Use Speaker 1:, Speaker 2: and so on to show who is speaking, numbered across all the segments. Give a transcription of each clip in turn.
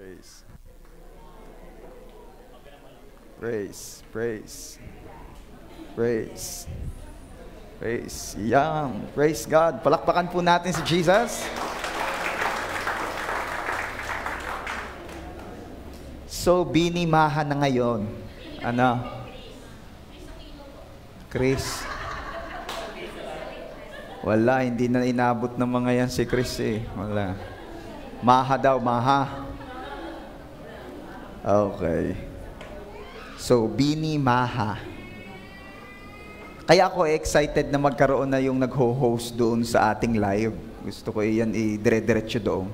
Speaker 1: Praise. Praise. Praise. Praise. Praise. Yan. Praise God. Palakpakan po natin si Jesus. So, binimahan na ngayon. Ano? Chris? Wala, hindi na inabot ng mga yan si Chris eh. Wala. Maha daw, maha. Okay. So, binimaha. Kaya ako excited na magkaroon na yung nagho-host doon sa ating live. Gusto ko yan i-dire-diretso doon.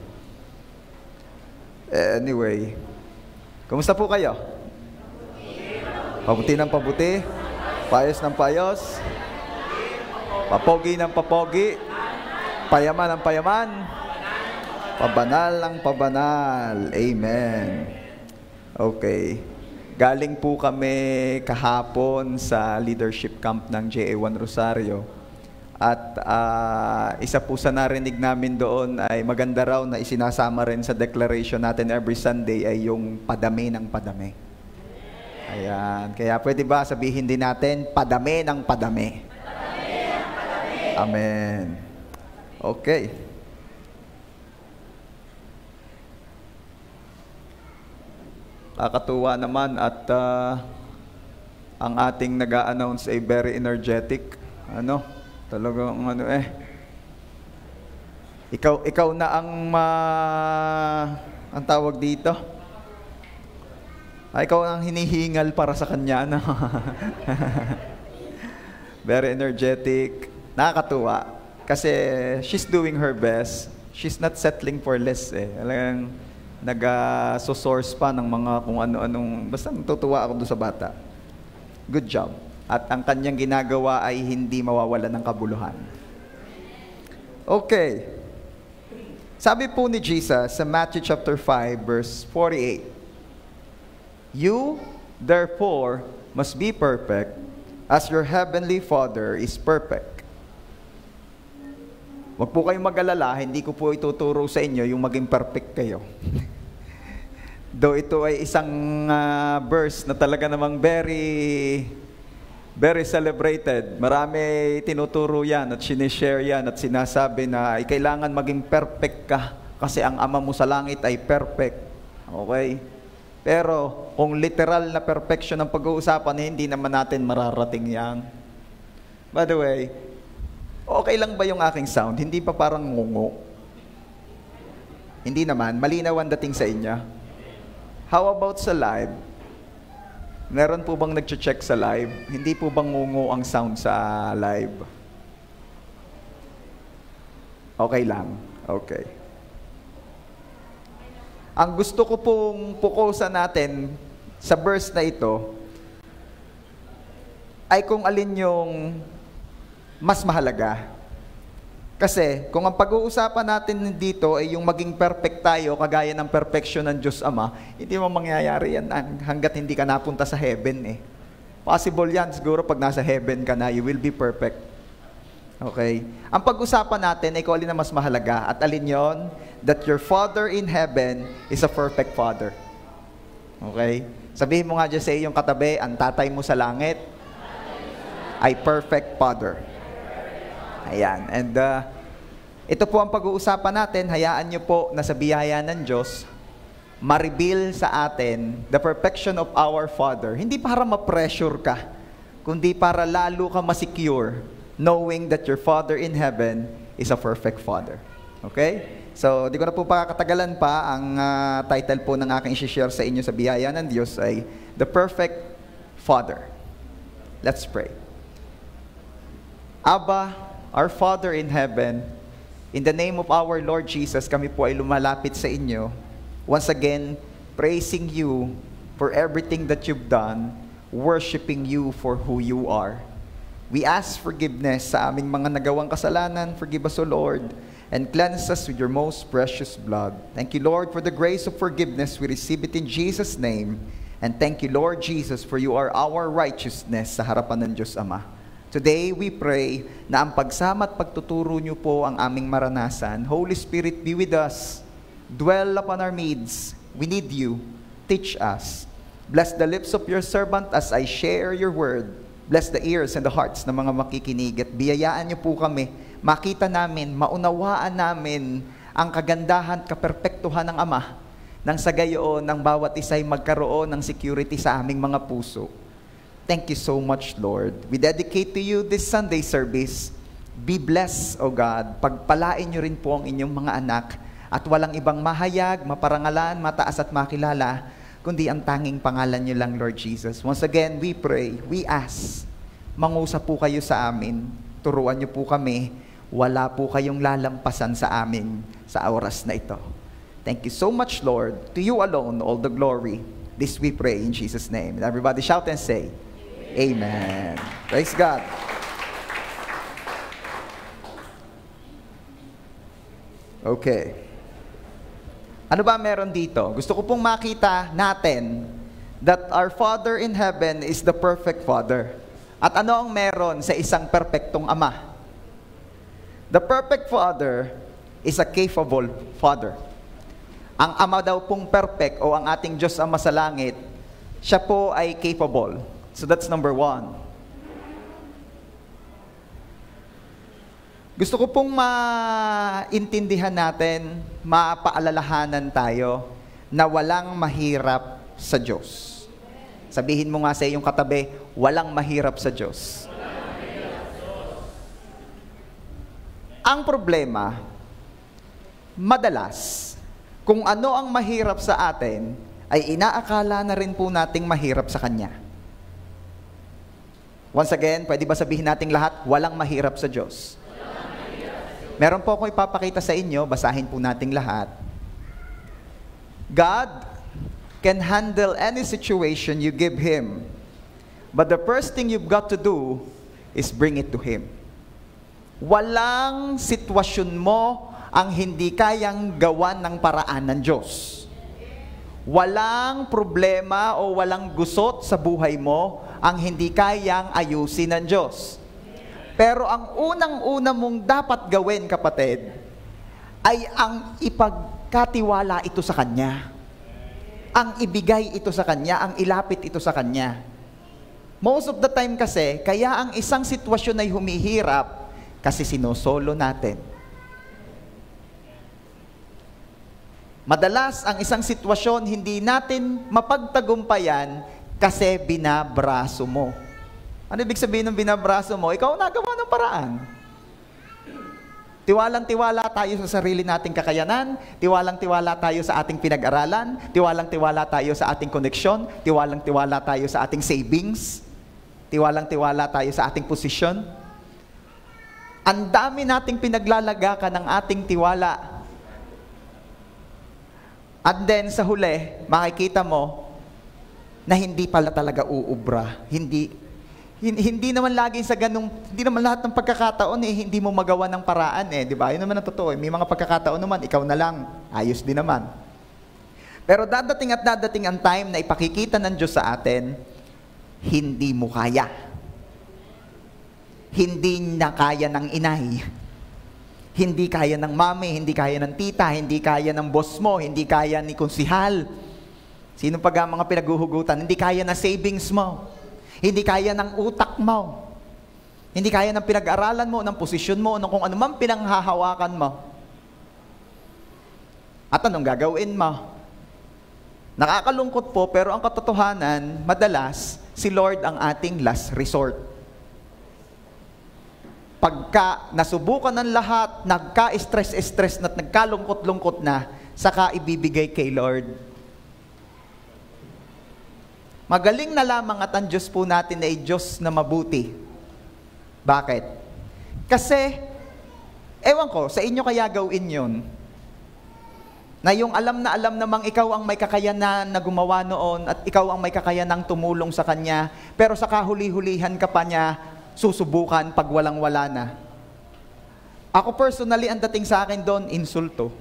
Speaker 1: Anyway, kumusta po kayo? Pabuti ng pabuti? Payos ng payos? Papogi ng papogi? Payaman ng payaman? Pabanal ng pabanal. Amen. Okay. Galing po kami kahapon sa leadership camp ng JA1 Rosario. At isa po sa narinig namin doon ay maganda raw na isinasama rin sa declaration natin every Sunday ay yung padami ng padami. Ayan. Kaya pwede ba sabihin din natin, padami ng padami. Padami ng padami. Amen. Okay. Kakatuwa naman at ang ating nag-a-announce ay very energetic. Ano? Talagang ano eh. Ikaw na ang tawag dito. Ikaw ang hinihingal para sa kanya. Ano? Very energetic. Nakakatuwa. Kasi she's doing her best. She's not settling for less eh. Talagang nag-source pa ng mga kung ano-anong, basta natutuwa ako doon sa bata. Good job. At ang kanyang ginagawa ay hindi mawawala ng kabuluhan. Okay. Sabi po ni Jesus sa Matthew chapter 5 verse 48, "You, therefore, must be perfect as your heavenly Father is perfect." Huwag po kayong mag-alala, hindi ko po ituturo sa inyo yung maging perfect kayo. Though ito ay isang verse na talaga namang very celebrated. Marami tinuturo yan at sinishare yan at sinasabi na ay kailangan maging perfect ka kasi ang Ama mo sa langit ay perfect. Okay? Pero kung literal na perfection ang pag-uusapan, hindi naman natin mararating yan. By the way, okay lang ba yung aking sound? Hindi pa parang ngungo? Hindi naman. Malinaw ang dating sa inyo. How about sa live? Meron po bang nag-check sa live? Hindi po bang ngungo ang sound sa live? Okay lang. Okay. Ang gusto ko pong pukusan natin sa verse na ito ay kung alin yung mas mahalaga. Kasi kung ang pag-uusapan natin dito ay yung maging perfect tayo, kagaya ng perfection ng Diyos Ama, hindi mo mangyayari yan hanggat hindi ka napunta sa heaven eh. Possible yan siguro pag nasa heaven ka na, you will be perfect. Okay? Ang pag-usapan natin ay kung alin na mas mahalaga. At alin yon? That your Father in heaven is a perfect Father. Okay? Sabihin mo nga dyan sa iyong katabi, ang tatay mo sa langit ay perfect Father. Ayan. And ito po ang pag-uusapan natin. Hayaan nyo po na sa biyaya ng Diyos, ma-reveal sa atin the perfection of our Father. Hindi para ma-pressure ka, kundi para lalo ka ma-secure knowing that your Father in heaven is a perfect Father. Okay? So, di ko na po pakakatagalan pa. Ang title po ng aking i-share sa inyo sa biyaya ng Diyos ay The Perfect Father. Let's pray. Abba, our Father in heaven, in the name of our Lord Jesus, kami po ay lumalapit sa inyo, once again, praising you for everything that you've done, worshiping you for who you are. We ask forgiveness sa aming mga nagawang kasalanan. Forgive us, O Lord, and cleanse us with your most precious blood. Thank you, Lord, for the grace of forgiveness. We receive it in Jesus' name. And thank you, Lord Jesus, for you are our righteousness sa harapan ng Diyos Ama. Today, we pray na ang pagsama at pagtuturo niyo po ang aming maranasan. Holy Spirit, be with us. Dwell upon our midst. We need you. Teach us. Bless the lips of your servant as I share your word. Bless the ears and the hearts ng mga makikinig. At biyayaan niyo po kami, makita namin, maunawaan namin ang kagandahan, kaperpektuhan ng Ama, nang sa gayon ng bawat isa'y magkaroon ng security sa aming mga puso. Thank you so much, Lord. We dedicate to you this Sunday service. Be blessed, O God. Pagpalain niyo rin po ang inyong mga anak at walang ibang mahayag, maparangalan, mataas at makilala, kundi ang tanging pangalan niyo lang, Lord Jesus. Once again, we pray, we ask, mangusap po kayo sa amin, turuan niyo po kami, wala po kayong lalampasan sa amin sa oras na ito. Thank you so much, Lord. To you alone, all the glory. This we pray in Jesus' name. And everybody shout and say, Amen. Praise God. Okay. Ano ba meron dito? Gusto ko pong makita natin that our Father in heaven is the perfect Father. At ano ang meron sa isang perpektong Ama? The perfect Father is a capable Father. Ang Ama daw pong perfect o ang ating Diyos Ama sa langit, siya po ay capable. So that's number 1. Gusto ko pong maintindihan natin, mapaalalahanan tayo na walang mahirap sa Diyos. Sabihin mo nga sa iyong katabi, walang mahirap sa Diyos. Ang problema, madalas, kung ano ang mahirap sa atin, ay inaakala na rin po nating mahirap sa Kanya. Once again, pwede ba sabihin nating lahat, walang mahirap sa Diyos? Meron po akong ipapakita sa inyo, basahin po nating lahat. God can handle any situation you give Him. But the first thing you've got to do is bring it to Him. Walang sitwasyon mo ang hindi kayang gawan ng paraan ng Diyos. Walang problema o walang gusot sa buhay mo ang hindi kayang ayusin ng Diyos. Pero ang unang-una mong dapat gawin, kapatid, ay ang ipagkatiwala ito sa Kanya. Ang ibigay ito sa Kanya, ang ilapit ito sa Kanya. Most of the time kasi, kaya ang isang sitwasyon ay humihirap kasi sinosolo natin. Madalas, ang isang sitwasyon hindi natin mapagtagumpayan kasi binabraso mo. Ano ibig sabihin ng binabraso mo? Ikaw nagawa ng paraan. Tiwalang-tiwala tayo sa sarili nating kakayanan, tiwalang-tiwala tayo sa ating pinag-aralan, tiwalang-tiwala tayo sa ating koneksyon, tiwalang-tiwala tayo sa ating savings, tiwalang-tiwala tayo sa ating posisyon. Ang dami nating pinaglalagakan ng ating tiwala. At then sa huli, makikita mo na hindi pala talaga uubra. Hindi naman lagi sa ganung, hindi naman lahat ng pagkakataon hindi mo magawa ng paraan di ba? Yun naman ang totoo. May mga pagkakataon naman, ikaw na lang, ayos din naman. Pero dadating at dadating ang time na ipakikita ng Diyos sa atin, hindi mo kaya. Hindi na kaya ng inay. Hindi kaya ng mami, hindi kaya ng tita, hindi kaya ng boss mo, hindi kaya ni konsihal. Sino pa ang mga pinaguhugutan? Hindi kaya na savings mo. Hindi kaya ng utak mo. Hindi kaya ng pinag-aralan mo, ng posisyon mo, ng kung ano man pinanghahawakan mo. At anong gagawin mo? Nakakalungkot po, pero ang katotohanan, madalas, si Lord ang ating last resort. Pagka nasubukan ng lahat, nagka-stress na, nagkalungkot-lungkot na, saka ibibigay kay Lord. Magaling na lamang at ang Diyos po natin ay Diyos na mabuti. Bakit? Kasi, ewan ko, sa inyo kaya gawin yun, na yung alam na alam namang ikaw ang may kakayanan na gumawa noon at ikaw ang may kakayanang tumulong sa Kanya, pero sa kahuli-hulihan ka pa niya, susubukan pag walang-wala na. Ako personally, ang dating sa akin doon, insulto.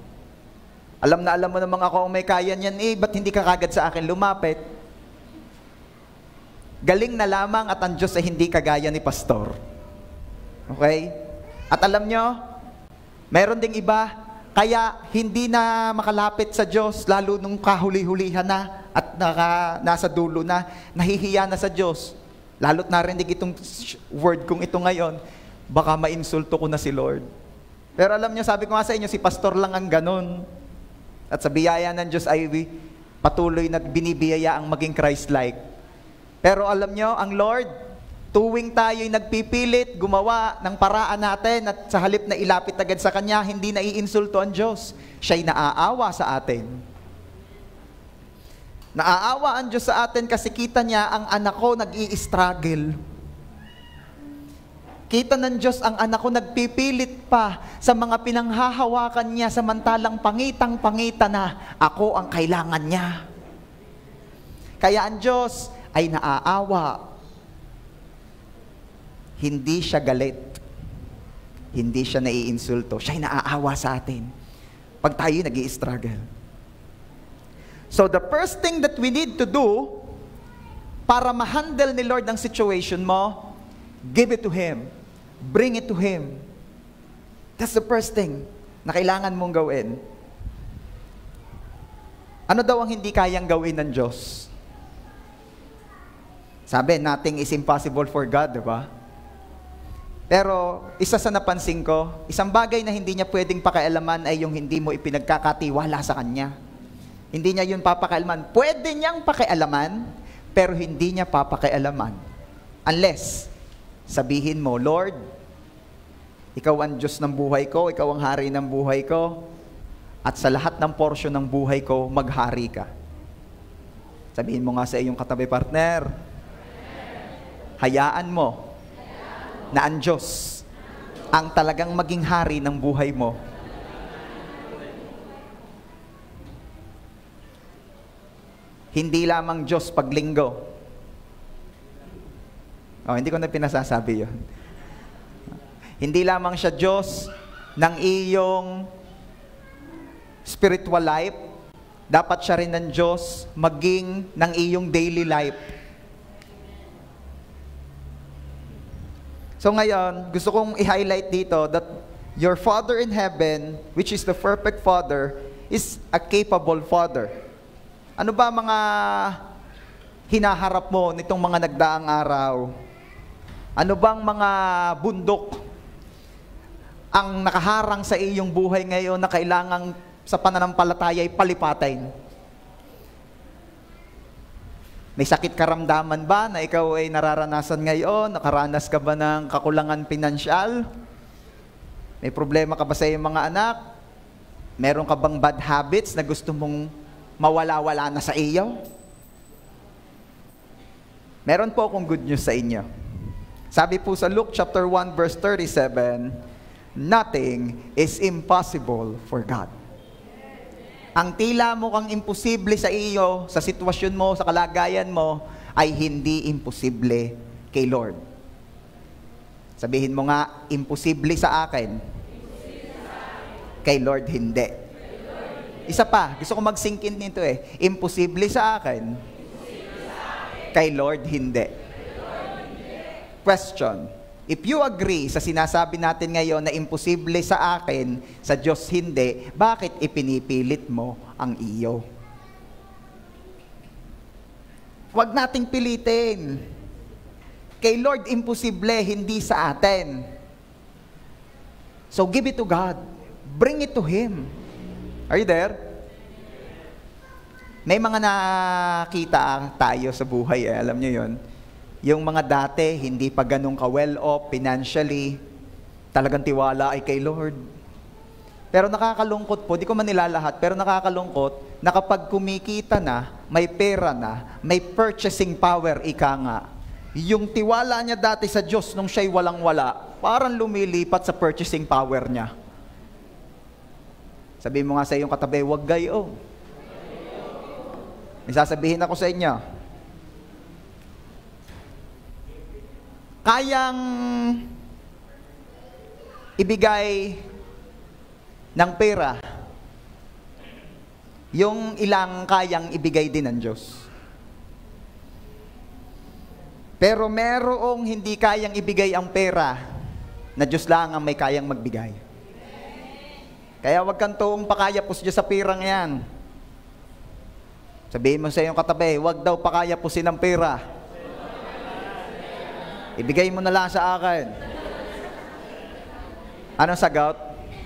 Speaker 1: Alam na alam mo namang ako ang may kaya niyan, ba't hindi ka kagad sa akin lumapit? Galing na lamang at ang Diyos ay hindi kagaya ni pastor. Okay? At alam nyo, meron ding iba, Kaya hindi na makalapit sa Diyos, lalo nung kahuli-hulihan na at nasa dulo na, nahihiya na sa Diyos. Lalo't narinig itong word kong ito ngayon, baka mainsulto ko na si Lord. Pero alam niyo, sabi ko nga sa inyo, si pastor lang ang ganun. At sa biyaya ng Diyos ay patuloy na binibiyaya ang maging Christ-like. Pero alam niyo, ang Lord, tuwing tayo'y nagpipilit, gumawa ng paraan natin at sa halip na ilapit agad sa Kanya, hindi na iinsulto ang Diyos. Siya'y naaawa sa atin. Naaawa ang Diyos sa atin kasi kita niya ang anak ko nag-i-struggle. Kita ng Diyos ang anak ko nagpipilit pa sa mga pinanghahawakan niya samantalang pangitang-pangita na ako ang kailangan niya. Kaya ang Diyos ay naaawa. Hindi siya galit. Hindi siya naiinsulto. Siya'y naaawa sa atin pag tayo nag-i-struggle. So the first thing that we need to do para ma-handle ni Lord ang situation mo, give it to Him. Bring it to Him. That's the first thing na kailangan mong gawin. Ano daw ang hindi kayang gawin ng Diyos? Sabi, nothing is impossible for God, di ba? Pero isa sa napansin ko, isang bagay na hindi niya pwedeng pakialaman ay yung hindi mo ipinagkakatiwala sa Kanya. Hindi niya yun papakialaman. Pwede niyang pakialaman, pero hindi niya papakialaman. Unless, sabihin mo, Lord, Ikaw ang Diyos ng buhay ko, Ikaw ang hari ng buhay ko, at sa lahat ng porsyon ng buhay ko, maghari ka. Sabihin mo nga sa iyong katabi partner, hayaan mo na ang Diyos ang talagang maging hari ng buhay mo. Hindi lamang Diyos pag linggo. Hindi ko na pinasasabi yun. Hindi lamang siya Diyos ng iyong spiritual life. Dapat siya rin ng Diyos maging ng iyong daily life. So ngayon, gusto kong i-highlight dito that your Father in heaven, which is the perfect Father, is a capable Father. Ano ba mga hinaharap mo nitong mga nagdaang araw? Ano bang mga bundok ang nakaharang sa iyong buhay ngayon na kailangang sa pananampalataya ay palipatin? May sakit karamdaman ba na ikaw ay nararanasan ngayon? Nakaranas ka ba ng kakulangan pinansyal? May problema ka ba sa iyong mga anak? Meron ka bang bad habits na gusto mong mawala-wala na sa iyo? Meron po akong good news sa inyo. Sabi po sa Luke chapter 1 verse 37, nothing is impossible for God. Ang tila mo kang imposible sa iyo, sa sitwasyon mo, sa kalagayan mo, ay hindi imposible kay Lord. Sabihin mo nga, imposible sa akin. Kay Lord hindi. Isa pa, gusto ko mag-sink in nito imposible sa akin. Kay Lord hindi. Question, if you agree sa sinasabi natin ngayon na imposible sa akin, sa Diyos hindi, bakit ipinipilit mo ang iyo? Huwag nating pilitin. Kay Lord imposible, hindi sa atin. So give it to God. Bring it to Him. Are you there? May mga nakita tayo sa buhay, alam niyo yon. Yung mga dati, hindi pa ganun ka-well-off financially, talagang tiwala ay kay Lord. Pero nakakalungkot po, di ko man nilalahat, pero nakakalungkot na kapag kumikita na, may pera na, may purchasing power, ika nga, yung tiwala niya dati sa Diyos nung siya'y walang-wala, parang lumilipat sa purchasing power niya. Sabihin mo nga sa iyong katabi, wag gayo. May sasabihin ako sa inyo. Kayang ibigay ng pera yung ilang kayang ibigay din ng Diyos. Pero merong hindi kayang ibigay ang pera na Diyos lang ang may kayang magbigay. Kaya wag kang tuong pakayapos dyan sa pirang yan. Sabihin mo sa iyong katabi, wag daw pakayapusin ang pera. Ibigay mo na lang sa akin. Anong sagot?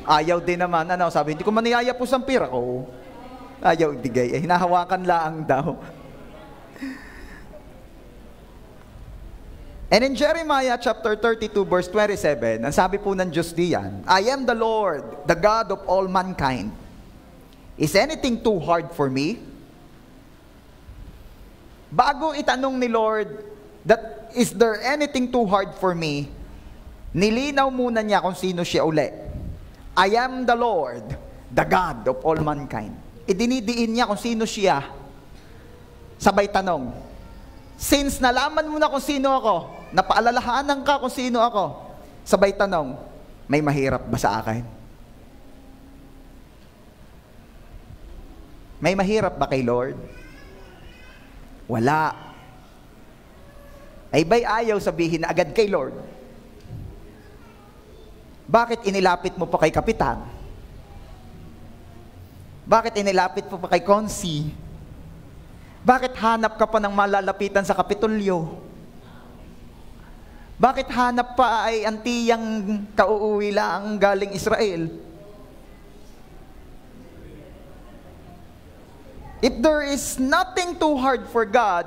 Speaker 1: Ayaw din naman. Ano, sabi, hindi ko man iayapos ang pera ko. Ayaw ibigay. Hinahawakan lang daw. And in Jeremiah chapter 32 verse 27, ang sabi po ng Diyos diyan, I am the Lord, the God of all mankind. Is anything too hard for me? Bago itanong ni Lord, that is there anything too hard for me? Nilinaw muna niya kung sino siya uli. I am the Lord, the God of all mankind. Idinidiin niya kung sino siya. Sabay tanong, since nalaman mo na kung sino ako, napaalalahanan ka kung sino ako, sabay tanong, may mahirap ba sa akin? May mahirap ba kay Lord? Wala. Ay ba'y ayaw sabihin na agad kay Lord? Bakit inilapit mo pa kay Kapitan? Bakit inilapit mo pa kay Konsi? Bakit hanap ka pa ng malalapitan sa Kapitolyo? Bakit hanap pa ay antiyang kauuwi lang galing Israel? If there is nothing too hard for God,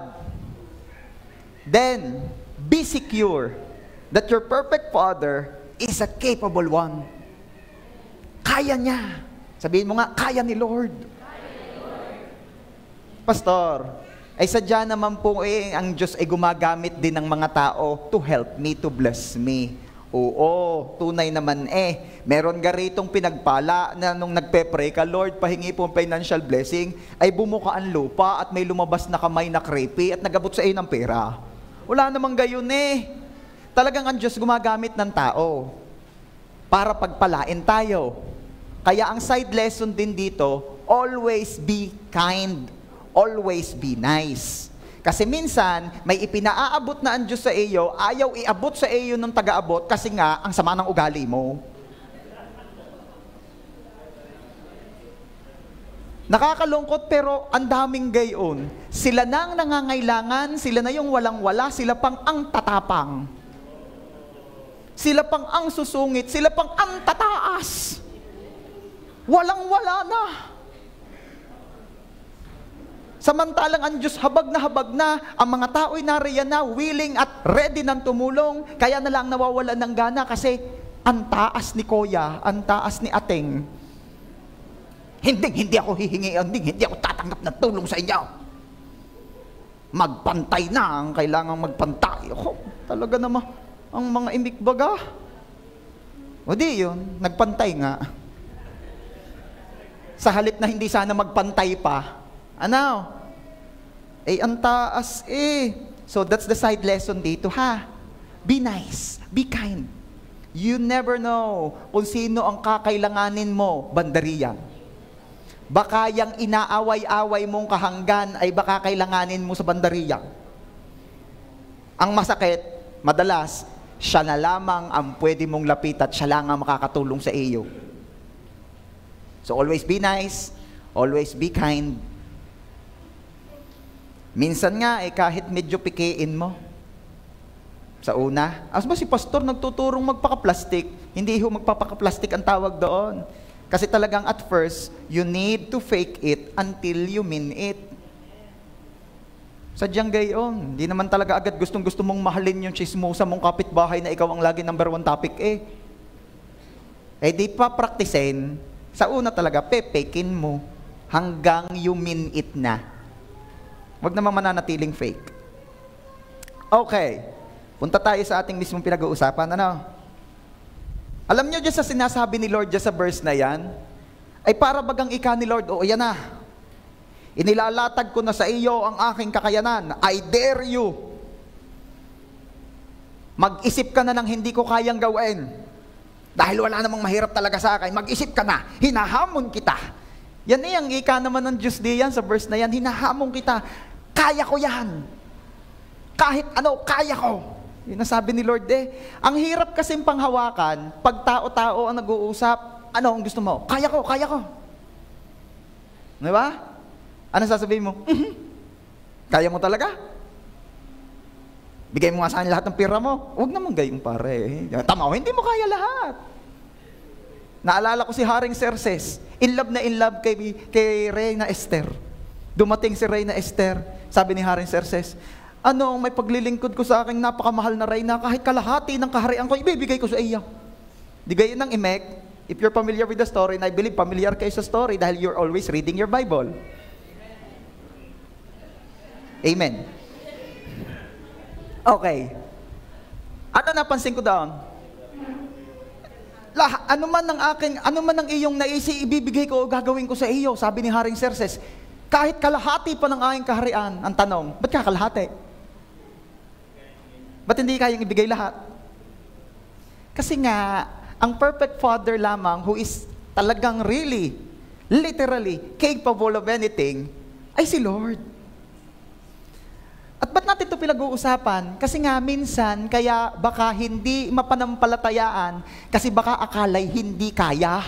Speaker 1: then be secure that your perfect Father is a capable one. Kaya niya. Sabihin mo nga, kaya ni Lord. Pastor, ay sadya naman po ang Diyos ay gumagamit din ng mga tao to help me, to bless me. Oo, tunay naman meron ka ritong pinagpala na nung nagpe-pray ka, Lord, pahingi po ang financial blessing, ay bumuka ang lupa at may lumabas na kamay na creepy at nagabot sa iyo ng pera. Wala namang gayon Talagang ang Diyos gumagamit ng tao para pagpalain tayo. Kaya ang side lesson din dito, always be kind. Always be nice. Kasi minsan, may ipinaaabot na ang Diyos sa iyo, ayaw iabot sa iyo ng taga-abot kasi nga, ang sama ng ugali mo. Nakakalungkot pero ang daming gayon. Sila na ang nangangailangan, sila na yung walang-wala, sila pang ang tatapang. Sila pang ang susungit, sila pang ang tataas. Walang-wala na. Samantalang ang Diyos habag na, ang mga tao'y nariyan na, willing at ready nang tumulong, kaya na lang nawawalan ng gana kasi ang taas ni Kuya, ang taas ni Ateng. Hindi ako hihingi, hindi ako tatanggap ng tulong sa inyo. Magpantay na ang kailangang magpantay. Talaga naman, ang mga imikbaga. O di yun, nagpantay nga. Sa halip na hindi sana magpantay pa, ano? Ang taas So that's the side lesson dito ha. Be nice, be kind. You never know kung sino ang kakailanganin mo, bandariyan. Baka yung inaaway-away mong kahanggan ay baka kailanganin mo sa bandariyan. Ang masakit, madalas, siya na lamang ang pwede mong lapit at siya lang ang makakatulong sa iyo. So always be nice, always be kind. Minsan nga, kahit medyo pikein mo. Sa una, as ba si pastor nagtuturong magpaka-plastic? Hindi ho magpapaka-plastic ang tawag doon. Kasi talagang at first, you need to fake it until you mean it. Sadyang gayon. Hindi naman talaga agad gustong-gusto mong mahalin yung chismosa mong kapitbahay na ikaw ang lagi number 1 topic di pa praktisin. Sa una talaga, pepekin mo hanggang you mean it na. Huwag namang mananatiling fake. Okay. Punta tayo sa ating mismong pinag-uusapan. Alam nyo dyan sa sinasabi ni Lord dyan sa verse na yan, ay para bagang ika ni Lord, yan na. Inilalatag ko na sa iyo ang aking kakayanan. I dare you. Mag-isip ka na ng hindi ko kayang gawin. Dahil wala namang mahirap talaga sa akin. Mag-isip ka na. Hinahamon kita. Yan ang ika naman ng Diyos diyan sa verse na yan. Hinahamon kita. Kaya ko yan. Kahit ano, kaya ko. Yun ang sabi ni Lord Ang hirap kasing panghawakan, pag tao-tao ang nag-uusap, Ano ang gusto mo? Kaya ko, kaya ko. Di ba? Ano sasabihin mo? Kaya mo talaga? Bigay mo nga sa akin lahat ng pira mo. Huwag naman gayong pare. Tama, hindi mo kaya lahat. Naalala ko si Haring Xerxes. In love kay Reyna Esther. Dumating si Reyna Esther. Sabi ni Haring Xerxes, ano, may paglilingkod ko sa aking napakamahal na Reyna, kahit kalahati ng kaharian ko, ibibigay ko sa iya. Di gayon ng Imek. If you're familiar with the story, and I believe familiar kayo sa story dahil you're always reading your Bible. Amen. Okay. Ano napansin ko doon? Ano man ang iyong naisi, ibibigay ko o gagawin ko sa iyo, sabi ni Haring Xerxes. Kahit kalahati pa ng aking kaharian. Ang tanong, ba't ka kalahati? Ba't hindi kayang ibigay lahat? Kasi nga, ang perfect father lamang who is talagang really, literally, capable of anything, ay si Lord. At ba't natin ito pinag-uusapan? Kasi nga minsan, kaya baka hindi mapanampalatayaan, kasi baka akalay hindi kaya.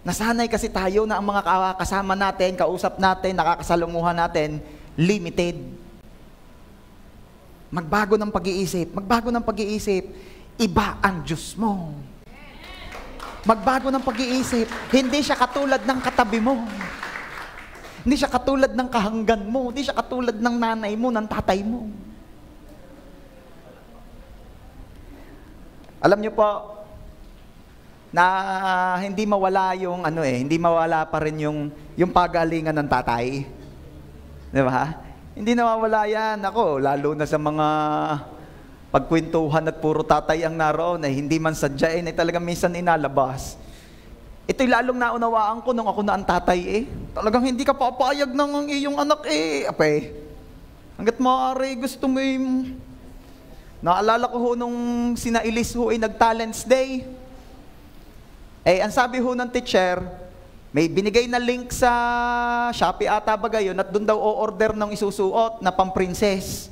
Speaker 1: Nasanay kasi tayo na ang mga kasama natin, kausap natin, nakakasalunguhan natin, limited. Magbago ng pag-iisip, iba ang Diyos mo. Magbago ng pag-iisip, hindi siya katulad ng katabi mo. Hindi siya katulad ng kahanggan mo, hindi siya katulad ng nanay mo, ng tatay mo. Alam niyo po, na hindi mawala yung hindi mawala pa rin yung pagalingan ng tatay. 'Di ba? Hindi nawawala yan. Ako, lalo na sa mga pagkwentuhan at puro tatay ang naroon, hindi man sadyain, talagang minsan inalabas. Ito'y lalong naunawaan ko nung ako na ang tatay Talagang hindi ka papayag ng iyong anak Apay, hanggat maaari gusto mo Naalala ko ho nung sina Elise ho nag-Talents Day. Ang sabi ho ng teacher, may binigay na link sa Shopee ata ba gayon at doon daw o-order ng isusuot na pang-princess.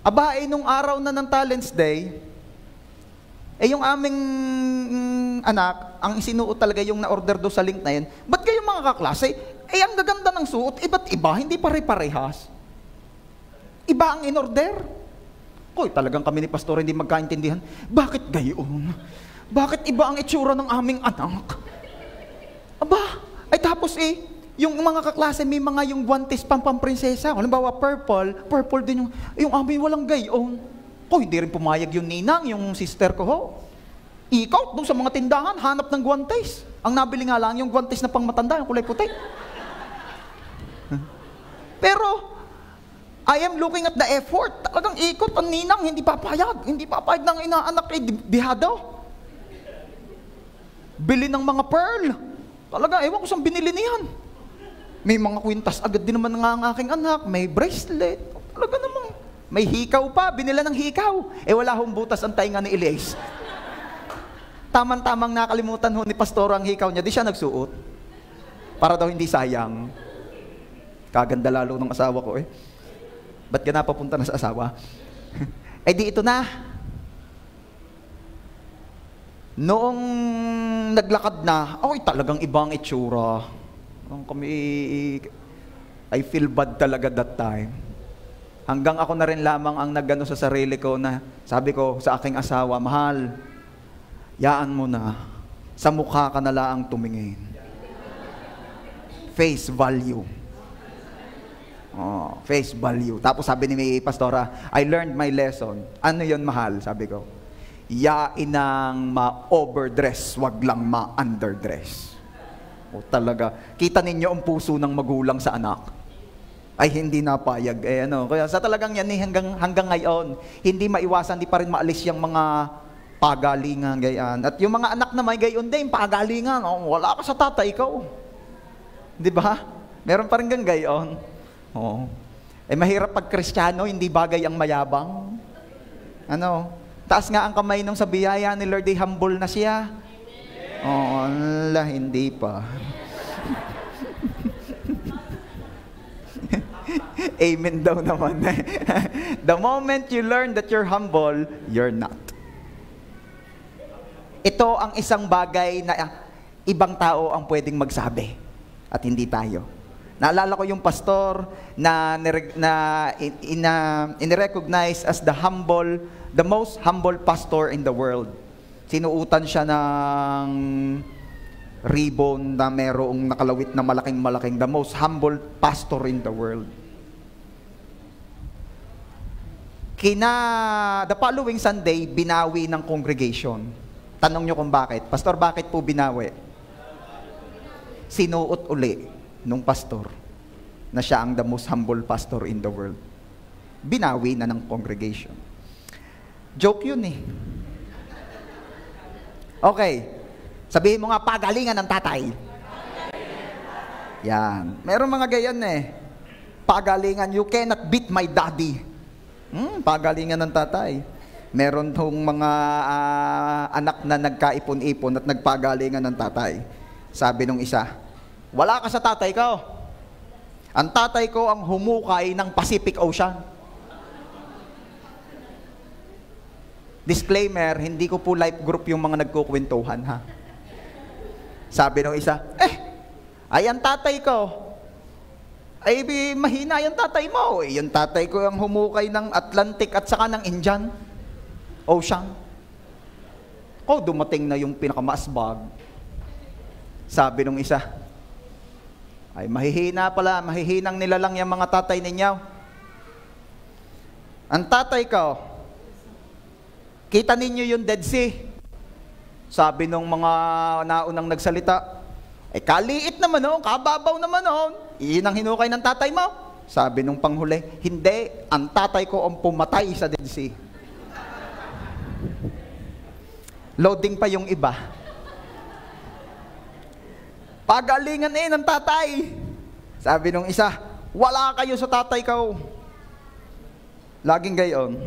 Speaker 1: Aba, nung araw na ng Talents Day, yung aming anak, ang isinuot talaga yung na-order do sa link na yun. Ba't kayo mga kaklase? Ang gaganda ng suot, iba't iba, hindi pare-parehas. Iba ang in-order. Talagang kami ni Pastor hindi magkaintindihan. Bakit gayon? Bakit iba ang itsura ng aming anak? Aba, tapos yung mga kaklase, may mga yung guantes pang-prinsesa. Halimbawa, purple din yung amin walang gayon. Hindi rin pumayag yung ninang, yung sister ko ho. Ikaw, doon sa mga tindahan, hanap ng guantes. Ang nabili nga lang, yung guantes na pang-matanda, yung kulay puti. Pero, I am looking at the effort. Talagang ikot ang ninang, hindi papayag. Hindi papayag ng inaanak dihado. Bili ng mga pearl. Talaga, ewan ko saan binili niyan. May mga kwintas agad din naman nga ang aking anak. May bracelet. Talaga namang, may hikaw pa. Binila ng hikaw. Wala hong butas ang tainga ni Elise. Tamang-tamang nakalimutan ho ni Pastor ang hikaw niya. Di siya nagsuot. Para daw hindi sayang. Kaganda lalo ng asawa ko Ba't ka napapunta na sa asawa? Di ito na. Noong naglakad na, talagang ibang itsura. I feel bad talaga that time. Hanggang ako na rin lamang ang nagano sa sarili ko na, sabi ko sa aking asawa, mahal, yaan mo na, sa mukha ka na lang tumingin. Face value. Face value. Tapos sabi ni Pastora, I learned my lesson. Ano yun, mahal? Sabi ko, yain ang ma-overdress, wag lang ma-underdress. Talaga. Kita ninyo ang puso ng magulang sa anak. Ay hindi napayag. Kaya sa talagang yan hanggang ngayon, hindi maiwasan, di pa rin maalis yung mga pagalingan, gayan. At yung mga anak na may gayon din, pagalingan. Wala ka sa tatay, ikaw. Di ba? Meron pa rin gang gayon. Mahirap pag Kristiyano, hindi bagay ang mayabang. Taas nga ang kamay nung sa biyaya ni Lord, humble na siya. Hindi pa. Amen daw naman. The moment you learn that you're humble, you're not. Ito ang isang bagay na ibang tao ang pwedeng magsabi at hindi tayo. Naalala ko yung pastor na in-recognize as the most humble pastor in the world. Sinuutan siya ng ribbon na merong nakalawit na malaking-malaking, the most humble pastor in the world. The following Sunday, binawi ng congregation. Tanong nyo kung bakit. Pastor, bakit po binawi? Sinuot uli nung pastor na siya ang the most humble pastor in the world. Binawi na ng congregation. Joke yun eh. Okay. Sabihin mo nga, pagalingan ng tatay. Yan. Meron mga gayan eh. Pagalingan, you cannot beat my daddy. Pagalingan ng tatay. Meron hong mga anak na nagkaipon-ipon at nagpagalingan ng tatay. Sabi nung isa, wala ka sa tatay ko. Ang tatay ko ang humukay ng Pacific Ocean. Disclaimer, hindi ko po life group yung mga nagkukwentuhan, ha? Sabi nung isa, ay ang tatay ko, ay mahina yung tatay mo. Yung tatay ko ang humukay ng Atlantic at saka ng Indian Ocean. Dumating na yung pinakamaasbag. Sabi nung isa, ay mahihina pala, mahihinang nilalang yung mga tatay ninyo. Ang tatay ko, kita ninyo yung Dead Sea. Sabi nung mga naunang nagsalita, kaliit naman noon, kababaw naman noon. Iyon ang hinukay ng tatay mo. Sabi nung panghuli, hindi, ang tatay ko ang pumatay sa Dead Sea. Loading pa yung iba. Pagalingan ng tatay. Sabi nung isa, wala kayo sa tatay ko. Laging gayon.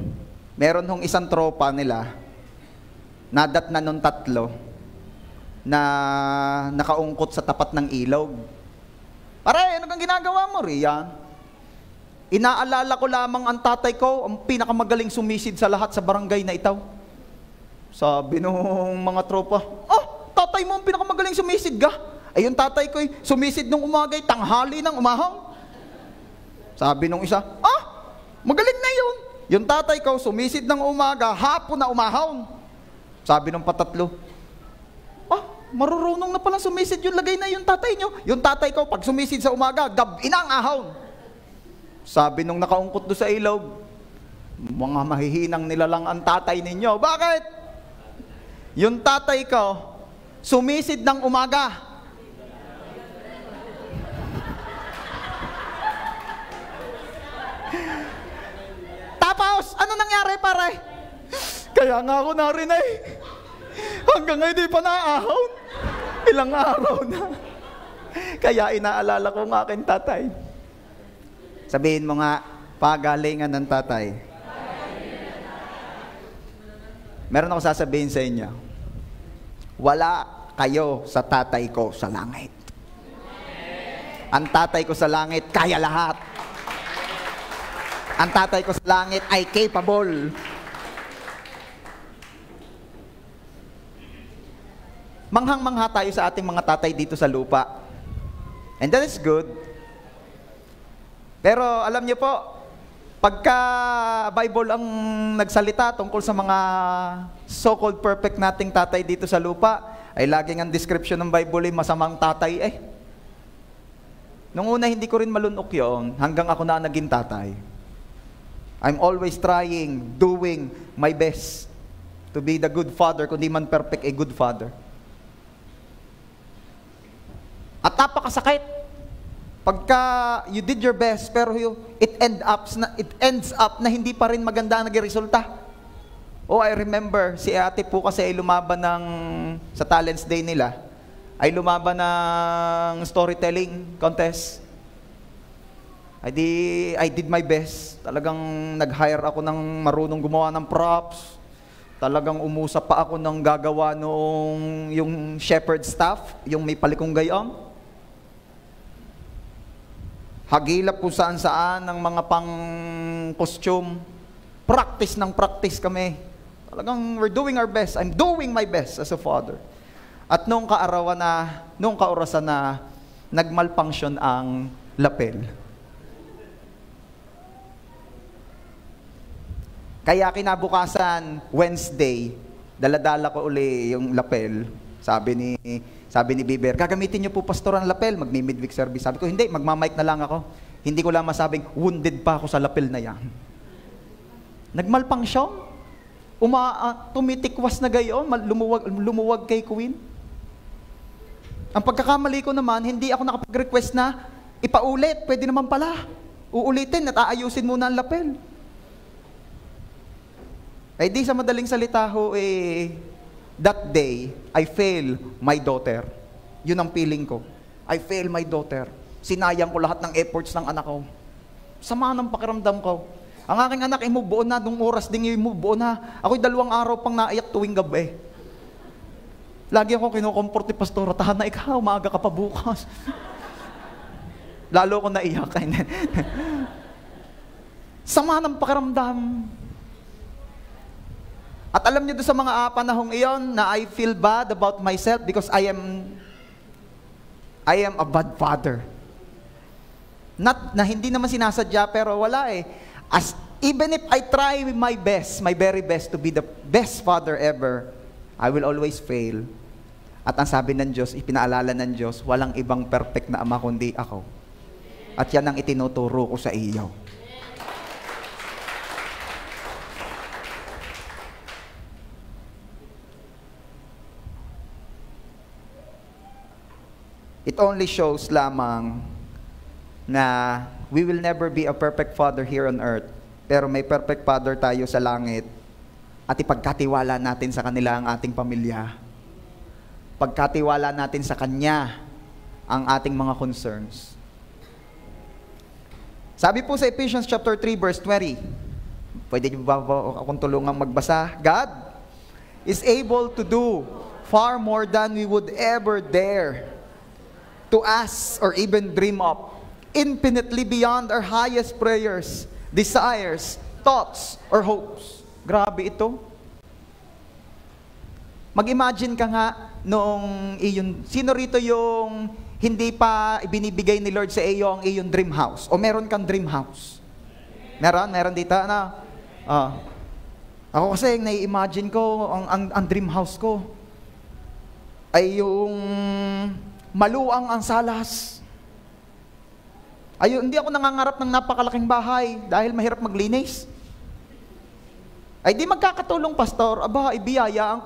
Speaker 1: Meron hong isang tropa nila, nadat na nung tatlo, na nakaungkot sa tapat ng ilog. Pare, ano kang ginagawa mo, Rian? Inaalala ko lamang ang tatay ko, ang pinakamagaling sumisid sa lahat sa barangay na itaw. Sabi nung mga tropa, tatay mo ang pinakamagaling sumisid ka? Ay, yung tatay ko sumisid nung umagay, tanghali ng umahong. Sabi nung isa, magaling na yun. Yung tatay ko sumisid ng umaga, hapon na umahong. Sabi nung patatlo, marurunong na palang sumisid yung lagay na yung tatay nyo. Yung tatay ko, pag sumisid sa umaga, gabi na ang ahon. Sabi nung nakaungkot do sa ilog, mga mahihinang nilalang ang tatay ninyo. Bakit? Yung tatay ko, sumisid ng umaga. Tapos, ano nangyari, pare? Kaya nga ako narinay. Hanggang ngayon di pa naahon. Ilang araw na. Kaya inaalala ko ng aking tatay. Sabihin mo nga, pagalingan ng tatay. Meron ako sasabihin sa inyo. Wala kayo sa tatay ko sa langit. Ang tatay ko sa langit, kaya lahat. Ang tatay ko sa langit ay capable. Manghang-mangha tayo sa ating mga tatay dito sa lupa. And that is good. Pero alam niyo po, pagka Bible ang nagsalita tungkol sa mga so-called perfect nating tatay dito sa lupa, ay laging ang description ng Bible ay masamang tatay. Nung una hindi ko rin malunok yun, hanggang ako na naging tatay. I'm always trying, doing my best to be the good father, kundi man perfect, a good father. At napakasakit. Pagka you did your best, pero it ends up na hindi pa rin maganda ang nagresulta. I remember, si ate po kasi ay lumaban sa Talents Day nila, ay lumaban ng storytelling contest. I did my best. Talagang nag-hire ako ng marunong gumawa ng props. Talagang umusap pa ako ng gagawa noong yung shepherd staff, yung may palikong gayong. Hagilap kung saan-saan ng mga pang-costume. Practice ng practice kami. Talagang we're doing our best. I'm doing my best as a father. At nung kaorasan na nagmalfunction ang lapel. Kaya kinabukasan, Wednesday, dala-dala ko uli yung lapel. Sabi ni Biber, gagamitin niyo po pastor ang lapel, magmi-midweek service. Sabi ko, hindi, magmamic na lang ako. Hindi ko lang masabing, wounded pa ako sa lapel na yan. Nagmalfunction, tumitikwas na gayon, lumuwag kay Queen. Ang pagkakamali ko naman, hindi ako nakapag-request na ipaulit, pwede naman pala. Uulitin at aayusin muna ang lapel. Ay di sa madaling salita ho, that day, I fail my daughter. Yun ang feeling ko. I fail my daughter. Sinayang ko lahat ng efforts ng anak ko. Sama ng pakiramdam ko. Ang aking anak, move on na. Nung oras din yung move on na. Ako'y 2 araw pang naiyak tuwing gabi. Lagi ako kinukomfort ni Pastor, tahan na ikaw, maaga ka pa bukas. Lalo ko naiyak. Sama ng pakiramdam. At alam niyo doon sa mga panahong iyon na I feel bad about myself because I am a bad father. Not na hindi naman sinasadya pero wala eh. Even if I try my best, my very best to be the best father ever, I will always fail. At ang sabi ng Diyos, ipinaalala ng Diyos, walang ibang perfect na ama kundi ako. At yan ang itinuturo ko sa iyo. It only shows lamang na we will never be a perfect father here on earth, pero may perfect father tayo sa langit at ipagkatiwala natin sa kanila ang ating pamilya. Pagkatiwala natin sa Kanya ang ating mga concerns. Sabi po sa Ephesians chapter 3 verse 20, pwede niyo ba akong tulungang magbasa? God is able to do far more than we would ever dare to ask or even dream of, infinitely beyond our highest prayers, desires, thoughts, or hopes. Grabe ito. Mag-imagine ka nga noong sino rito yung hindi pa ibinibigay ni Lord sa iyo ang iyong dream house? O meron kang dream house? Meron dito, ano? Ako kasi, nai-imagine ko, ang dream house ko ay yung maluang ang salas. Hindi ako nangangarap ng napakalaking bahay dahil mahirap maglinis. Ay di magkakatulong, pastor, ibiyaya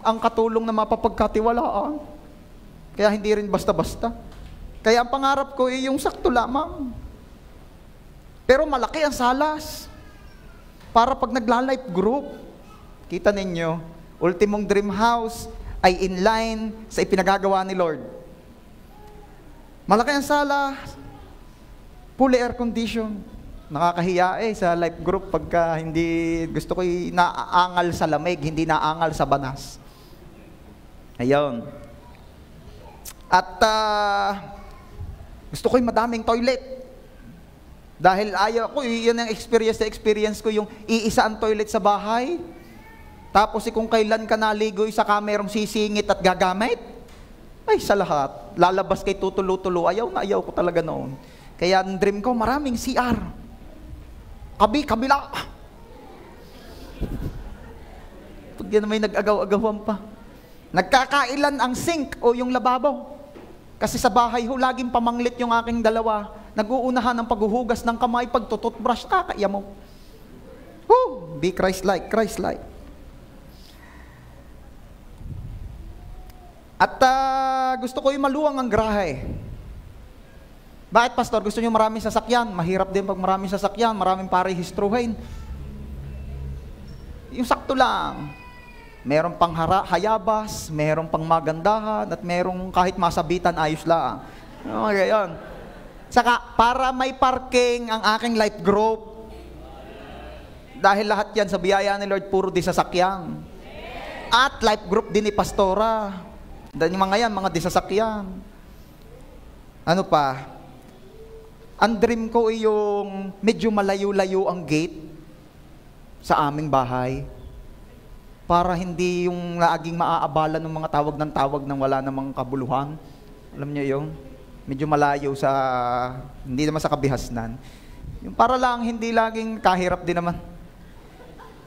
Speaker 1: ang katulong na mapapagkatiwalaan. Kaya hindi rin basta-basta. Kaya ang pangarap ko ay yung sakto lamang. Pero malaki ang salas. Para pag nagla-life group, kita ninyo, ultimong dream house ay in line sa ipinagagawa ni Lord. Malaki ang sala, fully air condition. Nakakahiya sa life group pagka hindi gusto ko naaangal sa lamig, hindi naaangal sa banas. Ayun. At gusto ko madaming toilet. Dahil ayaw ko, yan ang experience ko, yung iisa ang toilet sa bahay. Tapos kung kailan ka naligoy sa kamerong sisingit at gagamit, ay sa lahat. Lalabas kay tutulo-tulo. Ayaw ko talaga noon. Kaya ang dream ko, maraming CR. Kabila. Pag yan may nag-agaw-agawan pa. Nagkakailan ang sink o yung lababo. Kasi sa bahay ho, laging pamanglit yung aking dalawa. Nag-uunahan ng paghuhugas ng kamay, pagtututbrush, kakaya mo. Be Christ-like, Christ-like. At gusto ko yung maluwang ang garahe. Bakit, pastor? Gusto nyo maraming sasakyan? Mahirap din pag maraming sasakyan, maraming parehistruhin. Yung sakto lang. Merong pang hayabas, merong pang magandahan, at merong kahit masabitan, ayos lang. Ngayon. Saka, para may parking ang aking life group. Dahil lahat yan sa biyaya ni Lord, puro di sasakyan. At life group din ni Pastora. Dahil yung mga yan, mga di sasakyan. Ano pa? Ang dream ko ay yung medyo malayo-layo ang gate sa aming bahay. para hindi yung laging maaabala ng mga tawag ng wala namang kabuluhan. Alam niyo yung medyo malayo sa, hindi naman sa kabihasnan. Yung para lang hindi laging kahirap din naman.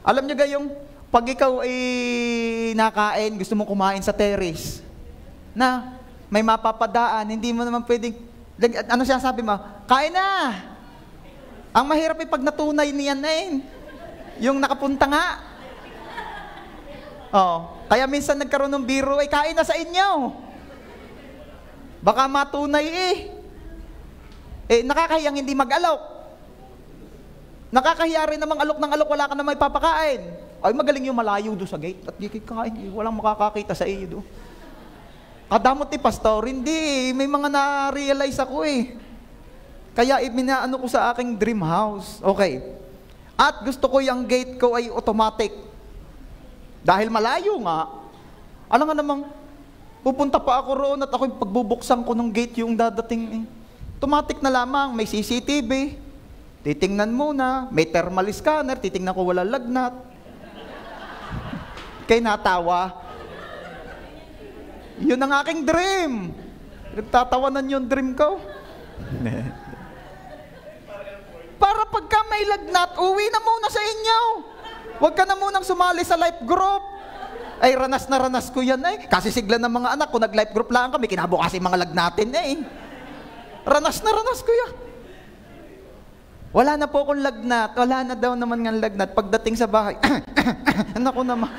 Speaker 1: Alam niyo gayong, pag ikaw ay nakain, gusto mong kumain sa terrace, na may mapapadaan, hindi mo naman pwedeng, ano siya sabi mo? Kain na! Ang mahirap ay pag natunay niyan yung nakapunta nga. Kaya minsan nagkaroon ng biro, ay kain na sa inyo. Baka matunay nakakahiyang hindi mag-alok. Nakakahiya rin namang alok ng alok, wala ka na may papakain. Ay, magaling yung malayo doon sa gate at di kikain, walang makakakita sa iyo doon. Kadamot ni pastor, hindi, may mga na-realize ako Kaya minaano ko sa aking dream house. Okay. At gusto ko yung gate ko ay automatic. Dahil malayo nga, alam nga namang, pupunta pa ako roon at ako pagbubuksan ko ng gate yung dadating. Automatic na lamang, may CCTV. Titingnan muna, may thermal scanner, titingnan ko wala lagnat. Kaya natawa. Yun ang aking dream. Nagtatawanan yung dream ko. Para pagka may lagnat, uwi na muna sa inyo. Huwag ka na munang sumali sa life group. Ay, ranas na ranas ko yan Kasi sigla ng mga anak ko, nag-life group lang kami, kinabukasin mga lagnatin Ranas na ranas ko yan. Wala na po akong lagnat. Wala na daw naman ng lagnat. Pagdating sa bahay, naku naman.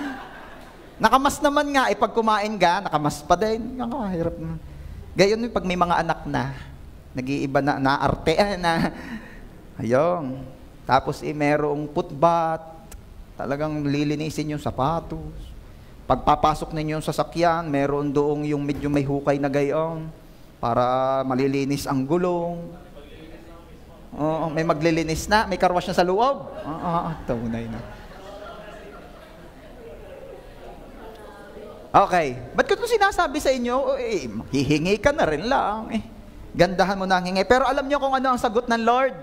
Speaker 1: Nakamas naman nga, pag kumain ka, nakamas pa din. Nakahirap na. Gayon pag may mga anak na, nag-iiba na, naarte na. Ayun. Tapos merong putbat. Talagang lilinisin yung sapatos. Pagpapasok ninyo sa sasakyan, meron doong yung medyo may hukay na gayon para malilinis ang gulong. May maglilinis na, may karwash na sa loob. Tunay na. Okay. Ba't ko sinasabi sa inyo, hihingi ka na rin lang. Gandahan mo na ang hingi. Pero alam nyo kung ano ang sagot ng Lord?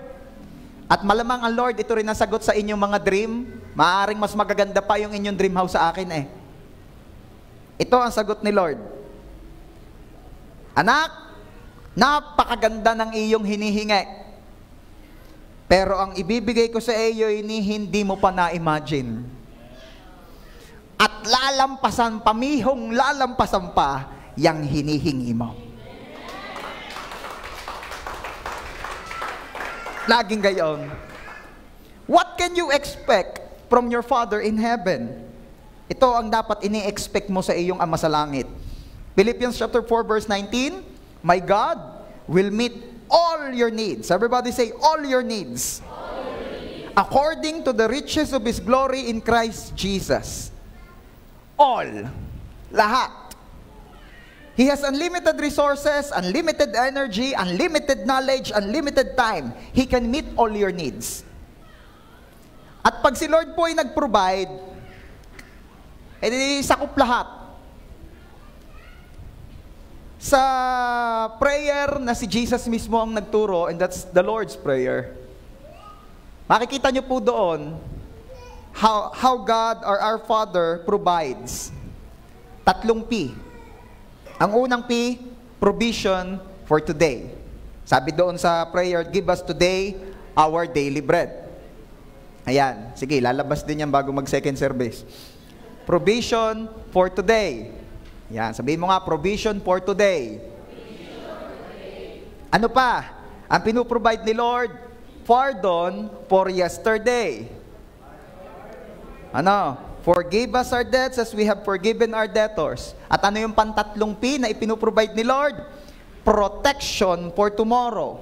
Speaker 1: At malamang ang Lord, ito rin ang sagot sa inyong mga dream. Maaaring mas magaganda pa yung inyong dream house sa akin Ito ang sagot ni Lord. Anak, napakaganda ng iyong hinihingi. Pero ang ibibigay ko sa iyo hindi mo pa na-imagine. At lalampasan, pamihong lalampasan pa yang hinihingi mo. Laging gayon. What can you expect from your Father in heaven? Ito ang dapat ini-expect mo sa iyong Ama sa langit. Philippians chapter 4 verse 19, my God will meet all your needs. Everybody say, all your needs. According to the riches of His glory in Christ Jesus. All. Lahat. He has unlimited resources, unlimited energy, unlimited knowledge, unlimited time. He can meet all your needs. At pag si Lord po ay nag-provide, sakop lahat. Sa prayer na si Jesus mismo ang nagturo, and that's the Lord's Prayer, makikita niyo po doon how God or our Father provides. 3 P. Ang unang P, provision for today. Sabi doon sa prayer, give us today our daily bread. Ayan, sige, lalabas din yan bago mag-second service. Provision for today. Yan, sabihin mo nga, provision for today. Ano pa? Ang pinuprovide ni Lord, pardon for yesterday. Ano? Forgive us our debts as we have forgiven our debtors. At ano yung pantatlong P na ipinuprovide ni Lord? Protection for tomorrow.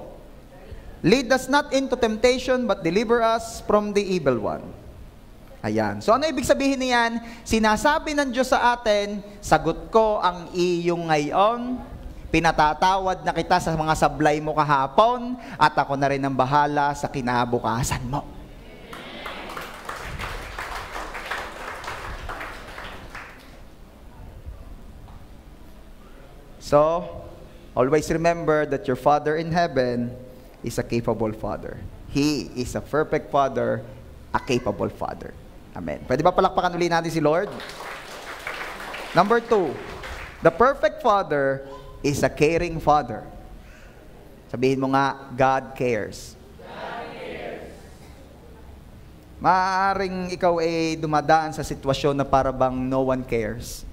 Speaker 1: Lead us not into temptation, but deliver us from the evil one. Ayan. So ano ibig sabihin niyan? Sinasabi ng Diyos sa atin, sagot ko ang iyong ngayon, pinatatawad na kita sa mga sablay mo kahapon, at ako na rin ang bahala sa kinabukasan mo. So, always remember that your Father in heaven is a capable Father. He is a perfect Father, a capable Father. Amen. Pwede ba palakpakan uli natin si Lord? Number 2, the perfect Father is a caring Father. Sabihin mo nga, God cares. God cares. Maaaring ikaw ay dumadaan sa sitwasyon na para bang no one cares.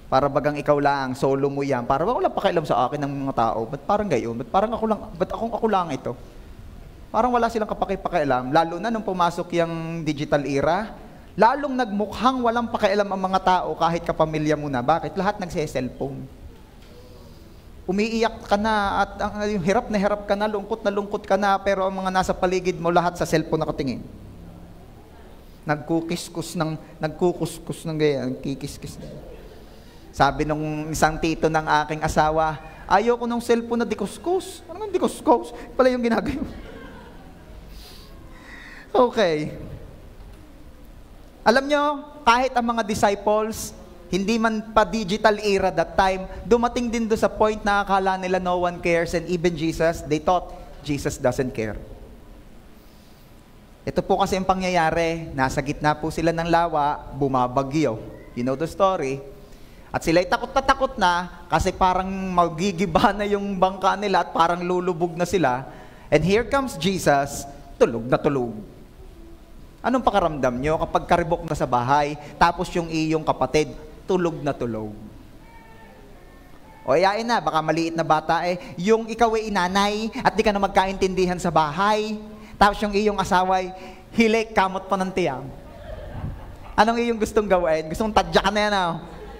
Speaker 1: Para bagang ikaw lang, solo mo yan. Para bang wala pakialam sa akin ng mga tao. Ba't parang gayon? Ba't parang ako lang ito? Parang wala silang kapakipakialam. Lalo na nung pumasok yung digital era, lalong nagmukhang walang pakialam ang mga tao kahit kapamilya mo na. Bakit? Lahat nagse-cellphone. Umiiyak ka na at yung hirap ka na lungkot ka na, pero ang mga nasa paligid mo lahat sa cellphone nakatingin. Nagkukuskus ng ganyan, kikis-kis. Sabi nung isang tito ng aking asawa, ayoko nung cellphone na dikuskus. Ano nga dikuskus? Pala yung ginagawa. Okay. Alam nyo, kahit ang mga disciples, hindi man pa digital era that time, dumating din doon sa point na akala nila no one cares, and even Jesus, they thought Jesus doesn't care. Ito po kasi ang pangyayari, nasa gitna po sila ng lawa, bumabagyo. You know the story. At sila'y takot na kasi parang magigiba na yung bangka nila at parang lulubog na sila. And here comes Jesus, tulog na tulog. Anong pakaramdam nyo kapag karibok na sa bahay, tapos yung iyong kapatid, tulog na tulog? O yain na, baka maliit na bata yung ikaw ay inanay at di ka na magkaintindihan sa bahay, tapos yung iyong asaway, hilik, kamot pa ng tiyang. Anong iyong gustong gawin? Gustong tadyakan na yan,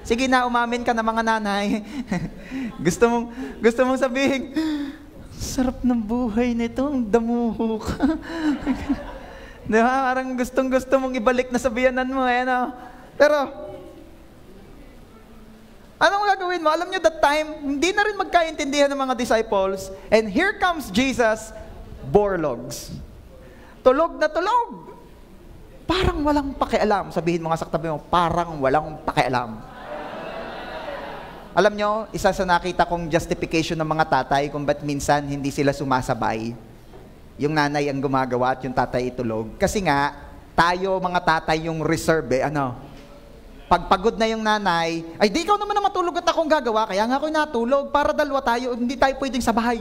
Speaker 1: Sige na, umamin ka na mga nanay. gusto mong sabihin, sarap ng buhay nito, ang damuho ka. Di ba? Parang gusto mong ibalik na sabihanan mo, Pero, anong gagawin mo? Alam nyo, that time, hindi na rin magkaintindihan ng mga disciples, and here comes Jesus, borlogs. Tulog na tulog. Parang walang pakialam. Sabihin mo nga sa katabi mo, parang walang pakialam. Alam nyo, isa sa nakita kong justification ng mga tatay kung ba't minsan hindi sila sumasabay. Yung nanay ang gumagawa at yung tatay itulog. Kasi nga, tayo mga tatay yung reserve Pag pagod na yung nanay, ay di ikaw naman na matulog at akong gagawa, kaya nga ako natulog, para dalawa tayo, hindi tayo pwedeng sabay.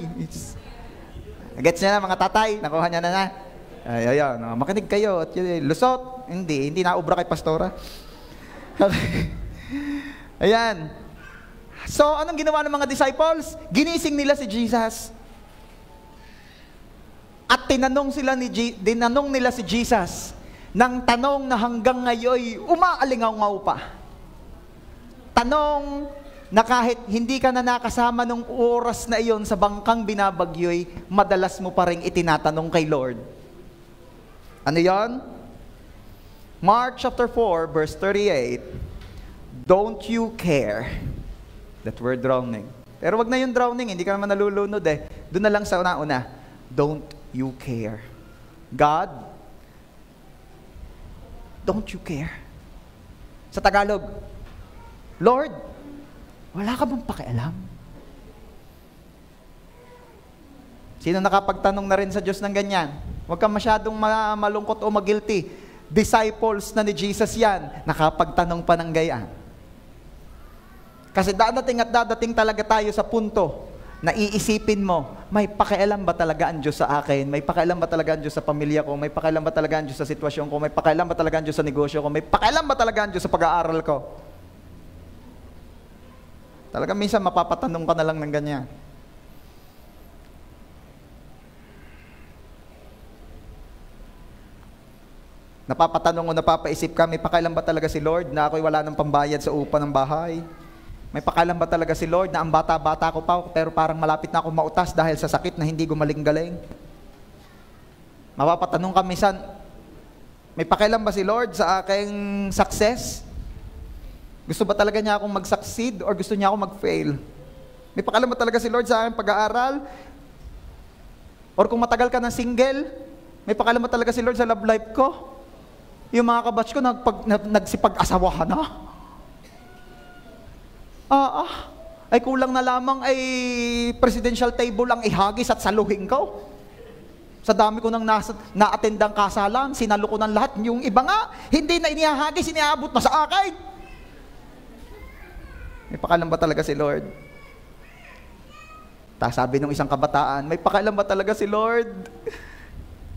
Speaker 1: Gets niya na mga tatay, nakuha niya na. Ayan, makinig kayo. At lusot, hindi naubra kay pastora. Okay. Ayan. So, anong ginawa ng mga disciples? Ginising nila si Jesus. At tinanong nila si Jesus ng tanong na hanggang ngayon umaalingaw-ngaw pa. Tanong na kahit hindi ka na nakasama nung oras na iyon sa bangkang binabagyoy, madalas mo pa rin itinatanong kay Lord. Ano yon? Mark chapter 4, verse 38. Don't you care? That word drowning. Pero wag na yung drowning, hindi ka naman nalulunod Doon na lang sa una-una. Don't you care? God, don't you care? Sa Tagalog, Lord, wala ka bang pakialam? Sino nakapagtanong na rin sa Diyos ng ganyan? Huwag kang masyadong malungkot o magilty. Disciples na ni Jesus yan, nakapagtanong pa ng gayaan. Kasi dadating talaga tayo sa punto na iisipin mo, may pakialam ba talaga ang Diyos sa akin? May pakialam ba talaga ang Diyos sa pamilya ko? May pakialam ba talaga ang Diyos sa sitwasyon ko? May pakialam ba talaga ang Diyos sa negosyo ko? May pakialam ba talaga ang Diyos sa pag-aaral ko? Talaga minsan mapapatanong ka na lang ng ganyan. Napapatanong o napapaisip ka, may pakialam ba talaga si Lord na ako'y wala ng pambayad sa upa ng bahay? May pakialam ba talaga si Lord na ang bata-bata ko pa, pero parang malapit na ako mautas dahil sa sakit na hindi gumaling-galing? Mapapatanong ka minsan, may pakialam ba si Lord sa aking success? Gusto ba talaga niya akong mag-succeed or gusto niya akong mag-fail? May pakialam ba talaga si Lord sa aking pag-aaral? Or kung matagal ka ng single, may pakialam ba talaga si Lord sa love life ko? Yung mga kabatch ko nagsipag-asawahan na. Ay kulang na lamang ay presidential table ang ihagis at saluhin ko. Sa dami ko nang na-attendang kasalan, sinalo ko ng lahat. Yung iba nga, Hindi na inihahagis, iniabot pa sa akin. May pakialam ba talaga si Lord? Sabi nung isang kabataan, may pakialam ba talaga si Lord?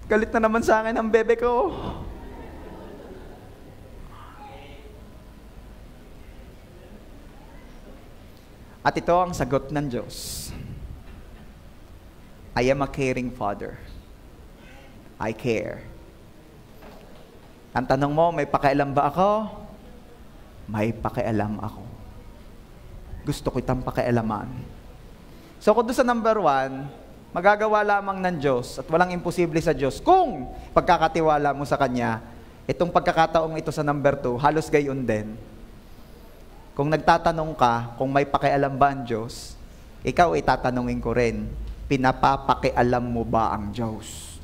Speaker 1: Galit na naman sa akin ang bebe ko. At ito ang sagot ng Diyos. I am a caring Father. I care. Ang tanong mo, may pakialam ba ako? May pakialam ako. Gusto ko itang pakialaman. So kung doon sa number 1, magagawa lamang ng Diyos at walang imposible sa Diyos kung pagkakatiwala mo sa Kanya. Itong pagkakataong ito sa number 2, halos gayon din. Kung nagtatanong ka kung may pakialam ba ang Diyos, ikaw itatanungin ko rin, pinapapakialam mo ba ang Diyos?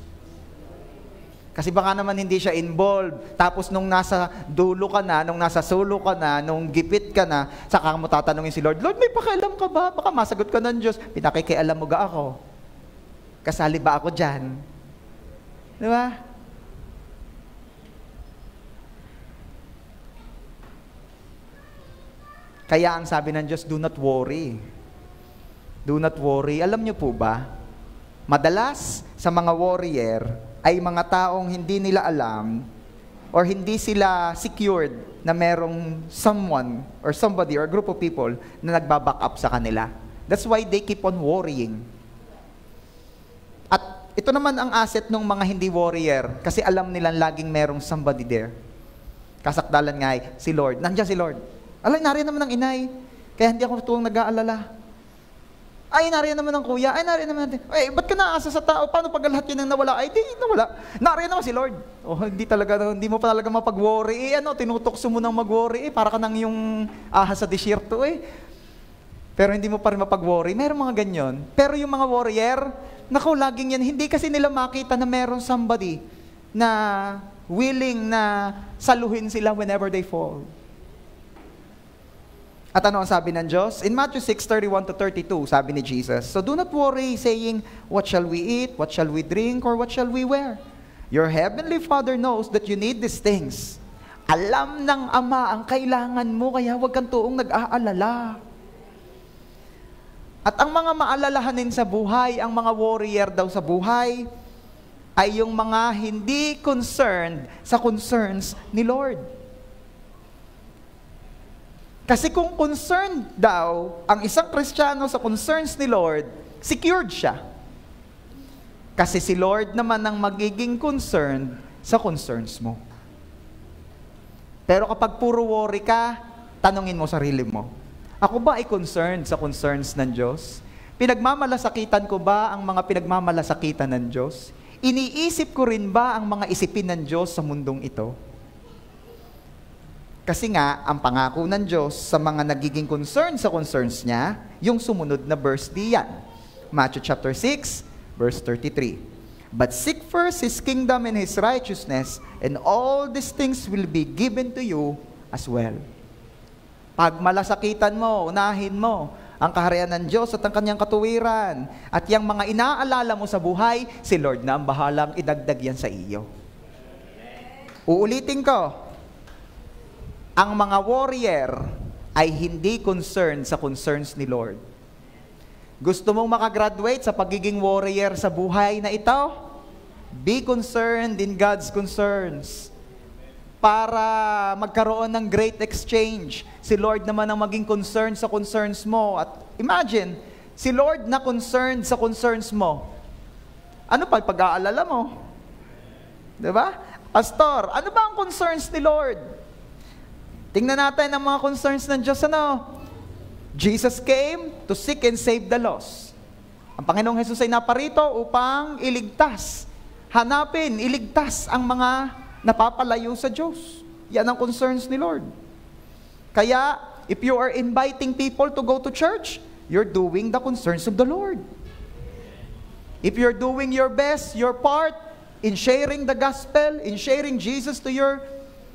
Speaker 1: Kasi baka naman hindi siya involved. Tapos nung nasa dulo ka na, nung nasa sulo ka na, nung gipit ka na, saka mo tatanungin si Lord, Lord, may pakialam ka ba? Baka masagot ka ng Diyos. Pinakikialam mo ga ako? Kasali ba ako dyan? Di ba? Kaya ang sabi ng Diyos, do not worry. Do not worry. Alam niyo po ba, madalas sa mga warrior, ay mga taong hindi nila alam or hindi sila secured na merong someone or somebody or group of people na nagbaback up sa kanila. That's why they keep on worrying. At ito naman ang asset ng mga hindi warrior kasi alam nilang laging merong somebody there. Kasakdalan nga si Lord. Nandiyan si Lord. Alay, nariyan naman ang inay. Kaya hindi ako tuwang nag-aalala. Ay, nariyan naman ang kuya. Ay, nariyan naman natin. Ay, ba't ka naasa sa tao? Paano pag lahat yun ang nawala? Ay, di, nawala. Nariyan naman si Lord. Oh, hindi mo pa talaga mapag-worry. Tinutokso mo nang mag-worry. Para ka nang yung ahas sa disyerto Pero hindi mo pa rin mapag-worry. Meron mga ganyan. Pero yung mga warrior, naku, laging yan. Hindi kasi nila makita na meron somebody na willing na saluhin sila whenever they fall. At ano ang sabi ng Diyos? In Matthew 6:31-32, sabi ni Jesus, so do not worry, saying, what shall we eat, what shall we drink, or what shall we wear? Your heavenly Father knows that you need these things. Alam ng Ama ang kailangan mo, kaya huwag kang tuong nag-aalala. At ang mga maalalahanin sa buhay, ang mga warrior daw sa buhay, ay yung mga hindi concerned sa concerns ni Lord. Kasi kung concerned daw ang isang Kristiyano sa concerns ni Lord, secured siya. Kasi si Lord naman ang magiging concerned sa concerns mo. Pero kapag puro worry ka, tanungin mo sarili mo, ako ba ay concerned sa concerns ng Diyos? Pinagmamalasakitan ko ba ang mga pinagmamalasakitan ng Diyos? Iniisip ko rin ba ang mga isipin ng Diyos sa mundong ito? Kasi nga, ang pangako ng Diyos sa mga nagiging concern sa concerns niya, yung sumunod na verse diyan. Matthew chapter 6, verse 33. But seek first His kingdom and His righteousness, and all these things will be given to you as well. Pag malasakitan mo, unahin mo ang kaharian ng Diyos at ang kanyang katuwiran. At yung mga inaalala mo sa buhay, si Lord na ang bahalang idagdag yan sa iyo. Uulitin ko, ang mga warrior ay hindi concerned sa concerns ni Lord. Gusto mong makagraduate sa pagiging warrior sa buhay na ito? Be concerned in God's concerns. Para magkaroon ng great exchange. Si Lord naman ang maging concerned sa concerns mo. At imagine, si Lord na concerned sa concerns mo. Ano pa pag-aalala mo? Diba? Pastor, ano ba ang concerns ni Lord? Tingnan natin ang mga concerns ng Diyos. Jesus came to seek and save the lost. Ang Panginoong Hesus ay naparito upang iligtas. Hanapin, iligtas ang mga napapalayo sa Diyos. Yan ang concerns ni Lord. Kaya, if you are inviting people to go to church, you're doing the concerns of the Lord. If you're doing your best, your part, in sharing the gospel, in sharing Jesus to your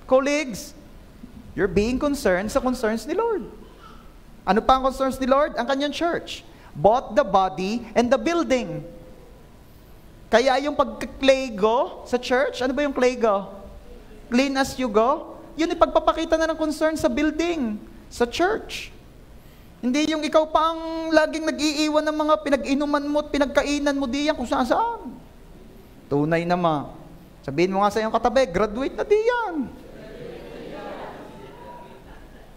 Speaker 1: colleagues, you're being concerned sa concerns ni Lord. Ano pa ang concerns ni Lord? Ang kanyang church. Both the body and the building. Kaya yung pagklego sa church, ano ba yung klego? clean as you go. Yun ipagpapakita na ng concern sa building, sa church. Hindi yung ikaw pa ang laging nag-iiwan ng mga pinag-inuman mo at pinagkainan mo diyan kung saan. Tunay naman. Sabihin mo nga sa iyong katabi, graduate na diyan.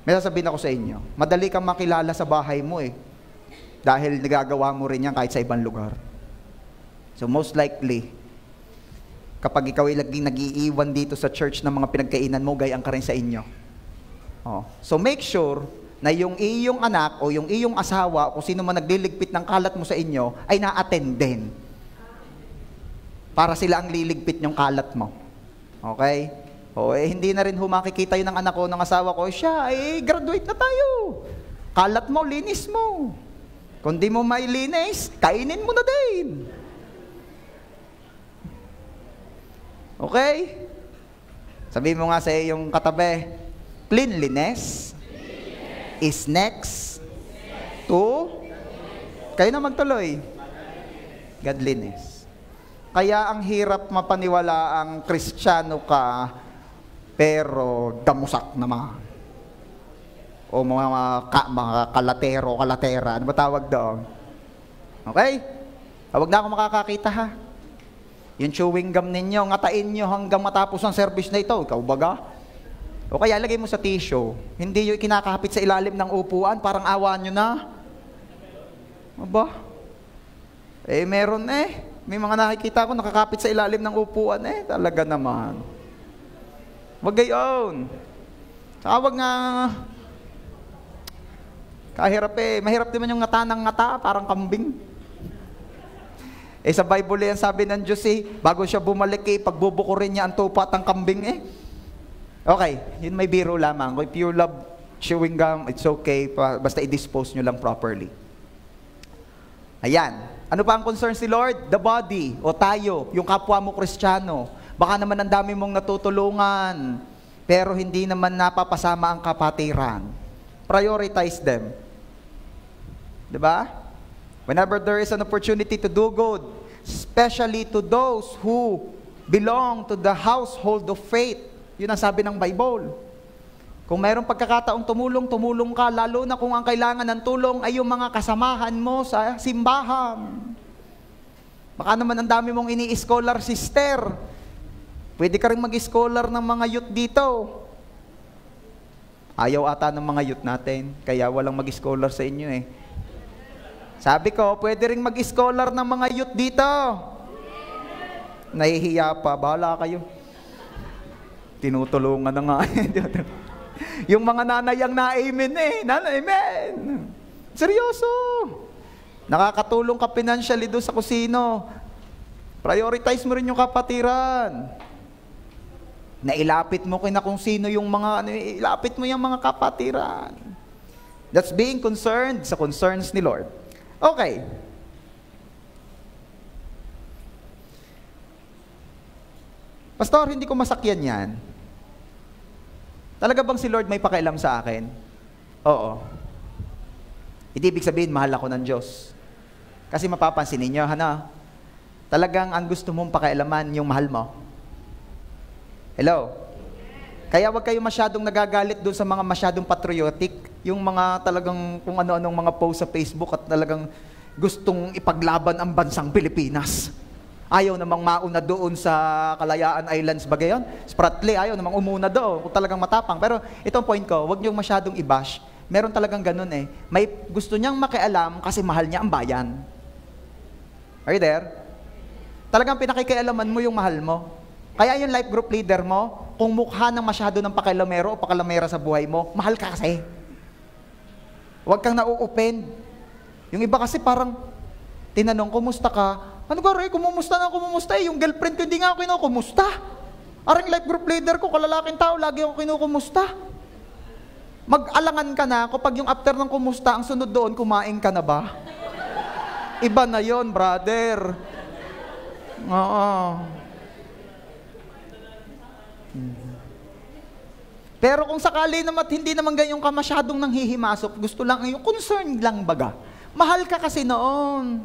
Speaker 1: May sasabihin ako sa inyo, madali kang makilala sa bahay mo dahil nagagawa mo rin yan kahit sa ibang lugar. So most likely, kapag ikaw ay laging nag-iiwan dito sa church ng mga pinagkainan mo, gayaan ka rin sa inyo. So make sure na yung iyong anak o yung iyong asawa o kung sino man nagliligpit ng kalat mo sa inyo ay na-attend din. Para sila ang liligpit yung kalat mo. Okay? Hindi na rin makikita yun ng anak ko, ng asawa ko, siya, graduate na tayo. Kalat mo, linis mo. Kung di mo mailinis, kainin mo na din. Okay? Sabihin mo nga sa iyong katabi, cleanliness is next to, kayo na magtuloy, godliness. Kaya ang hirap mapaniwala ang Kristiyano ka, pero damusak naman. O mga kalatero, kalatera. Ano ba tawag doon? Okay? Huwag na ako makakakita ha. Yung chewing gum ninyo, ngatain nyo hanggang matapos ang service na ito. Ikaw baga? O kaya lagay mo sa tissue. Hindi yung kinakapit sa ilalim ng upuan, parang awa nyo na. Aba? Meron May mga nakikita ko nakakapit sa ilalim ng upuan Talaga naman. Wag gayon. Wag nga. Kahirap mahirap din yung ngata ng ngata, parang kambing. Sa Bible yan, sabi ng Diyos bago siya bumalik pagbubukurin niya ang tupa at ang kambing Okay, yun may biro lamang. If you love chewing gum, it's okay, basta i-dispose nyo lang properly. Ayan. Ano pa ang concern si Lord? The body, o tayo, yung kapwa mo Kristiyano. Baka naman ang dami mong natutulungan, pero hindi naman napapasama ang kapatiran. Prioritize them. Diba? Whenever there is an opportunity to do good, especially to those who belong to the household of faith. Yun ang sabi ng Bible. Kung mayroong pagkakataong tumulong ka, lalo na kung ang kailangan ng tulong ay yung mga kasamahan mo sa simbahan. Baka naman ang dami mong ini-scholar sister. Pwede ka rin mag-scholar ng mga youth dito. Ayaw ata ng mga youth natin, kaya walang mag-scholar sa inyo Sabi ko, pwede rin mag-scholar ng mga youth dito. Nahihiya pa, bahala kayo. Tinutulungan na nga. Yung mga nanay ang na-amen na-amen. Seryoso. Nakakatulong ka financially doon sa kusino. Prioritize mo rin yung kapatiran. Nailapit mo kina kung sino yung mga, ilapit mo yung mga kapatiran. That's being concerned sa concerns ni Lord. Okay. Pastor, hindi ko masakyan yan. Talaga bang si Lord may pakialam sa akin? Oo. Hindi ibig sabihin, mahal ako ng Diyos. Kasi mapapansin ninyo, talagang ang gusto mong pakialaman yung mahal mo. Hello? Kaya wag kayo masyadong nagagalit doon sa mga masyadong patriotic, yung mga talagang kung ano-anong mga post sa Facebook at talagang gustong ipaglaban ang bansang Pilipinas. Ayaw namang mauna doon sa Kalayaan Islands ba gayon? Spratly, ayaw namang umuna doon kung talagang matapang. Pero itong point ko, wag niyong masyadong i-bash. Meron talagang ganun May gusto niyang makialam kasi mahal niya ang bayan. Are you there? Talagang pinakikialaman mo yung mahal mo. Kaya yung life group leader mo, kung mukha ng masyado ng pakialamero o pakialamera sa buhay mo, mahal ka kasi. Huwag kang na-open. Yung iba kasi parang, tinanong, kumusta ka? Ano ka rin, kumusta yung girlfriend ko, hindi nga ako kinukumusta. Arang life group leader ko, kalalaking tao, lagi ako kinukumusta. Mag-alangan ka na kapag yung after ng kumusta, ang sunod doon, kumain ka na ba? Iba na yon, brother. Oo. Pero kung sakali naman hindi naman ganyan ka masyadong nanghihimasok, gusto lang yung concern lang baga. Mahal ka kasi noon.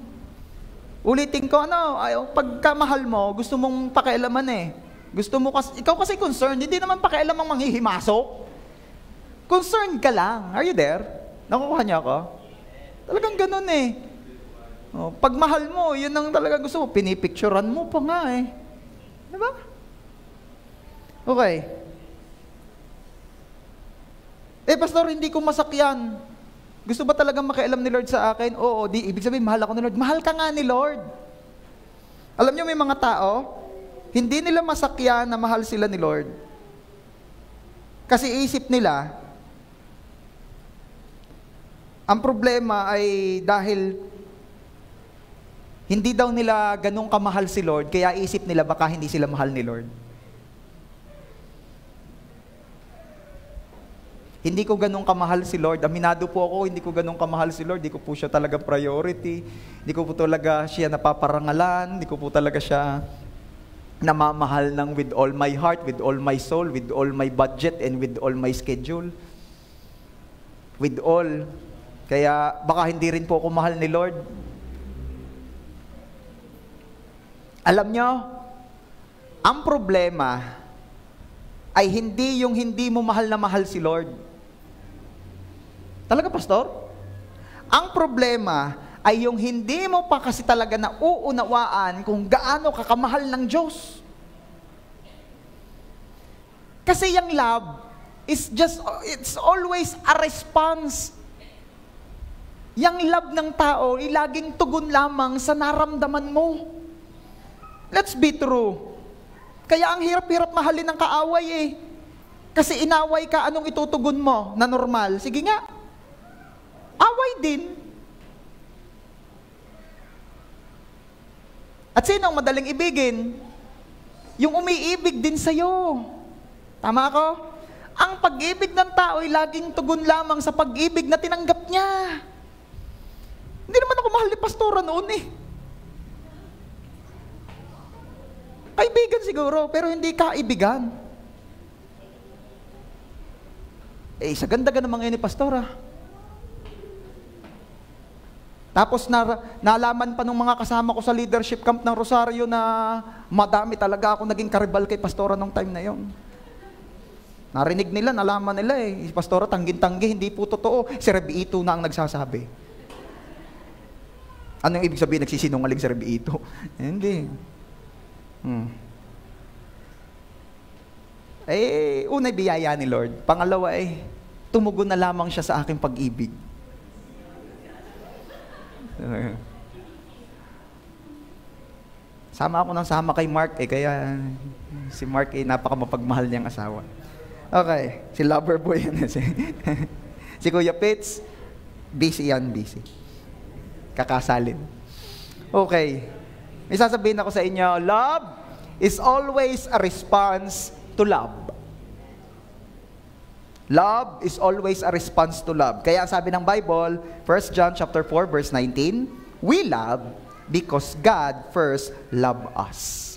Speaker 1: Ulitin ko, pagka mahal mo, gusto mong pakialaman Gusto mo kasi, ikaw kasi concerned, hindi naman pakialam ang manghihimasok. Concerned ka lang. Are you there? Nakukuha niya ako? Talagang ganun eh. Oh, pag mahal mo, yun ang talaga gusto mo. Pinipicturean mo pa nga eh. Diba? Okay. Pastor, hindi ko masakyan. Gusto ba talagang makialam ni Lord sa akin? Oo, di ibig sabihin, mahal ako ni Lord. Mahal ka nga ni Lord. Alam niyo, may mga tao, hindi nila masakyan na mahal sila ni Lord. Kasi isip nila, ang problema ay dahil hindi daw nila ganun kamahal si Lord, kaya isip nila baka hindi sila mahal ni Lord. Hindi ko ganun kamahal si Lord. Aminado po ako, hindi ko ganun kamahal si Lord. Hindi ko po siya talaga priority. Hindi ko po talaga siya napaparangalan. Hindi ko po talaga siya namamahal ng with all my heart, with all my soul, with all my budget, and with all my schedule. With all. Kaya baka hindi rin po ako mahal ni Lord. Alam nyo, ang problema ay hindi yung hindi mo mahal na mahal si Lord. Talaga, Pastor? Ang problema ay yung hindi mo pa kasi talaga nauunawaan kung gaano kakamahal ng Diyos. Kasi yung love is just, it's always a response. Yung love ng tao ay laging tugon lamang sa naramdaman mo. Let's be true. Kaya ang hirap-hirap mahalin ng kaaway eh. Kasi inaway ka, anong itutugon mo na normal? Sige nga, away din. At sino ang madaling ibigin? Yung umiibig din sa'yo. Tama ako? Ang pag-ibig ng tao ay laging tugon lamang sa pag-ibig na tinanggap niya. Hindi naman ako mahal ni Pastora noon eh. Kaibigan siguro, pero hindi kaibigan. Sa ganda-ganda naman ngayon ni Pastora. Tapos nalaman pa ng mga kasama ko sa leadership camp ng Rosario na madami talaga ako naging karibal kay Pastora nung time na yon. Narinig nila, nalaman nila si Pastora tanggin-tanggi, hindi po totoo. Si Rebiito na ang nagsasabi. Ano yung ibig sabihin nagsisinungaling si Rebiito? Hindi. Unay biyaya ni Lord. Pangalawa tumugon na lamang siya sa aking pag-ibig. Sama ako ng sama kay Mark kaya si Mark napaka mapagmahal niyang asawa. Okay, si lover boy yan. Si Kuya Pitts, busy yan, busy. Kakasalin. Okay. May sasabihin ako sa inyo, love is always a response to love. Love is always a response to love. Kaya sabi ng Bible, 1 John chapter 4 verse 19, we love because God first loved us.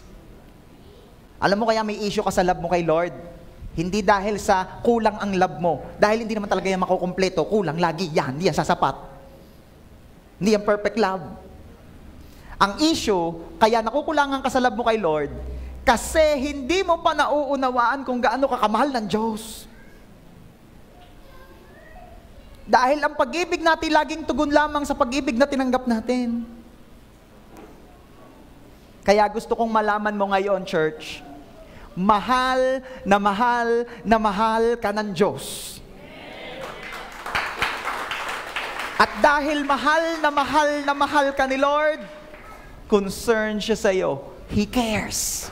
Speaker 1: Alam mo kaya may issue ka sa love mo kay Lord? Hindi dahil sa kulang ang love mo. Dahil hindi naman talaga yan makukumpleto. Kulang lagi yan. Hindi yan sasapat. Hindi yan perfect love. Ang issue, kaya nakukulangan ka sa love mo kay Lord, kasi hindi mo pa nauunawaan kung gaano kakamahal ng Diyos. Dahil ang pag-ibig natin laging tugon lamang sa pag-ibig na tinanggap natin. Kaya gusto kong malaman mo ngayon, church, mahal na mahal na mahal ka ng Diyos. At dahil mahal na mahal na mahal ka ni Lord, concerned siya sa iyo. He cares.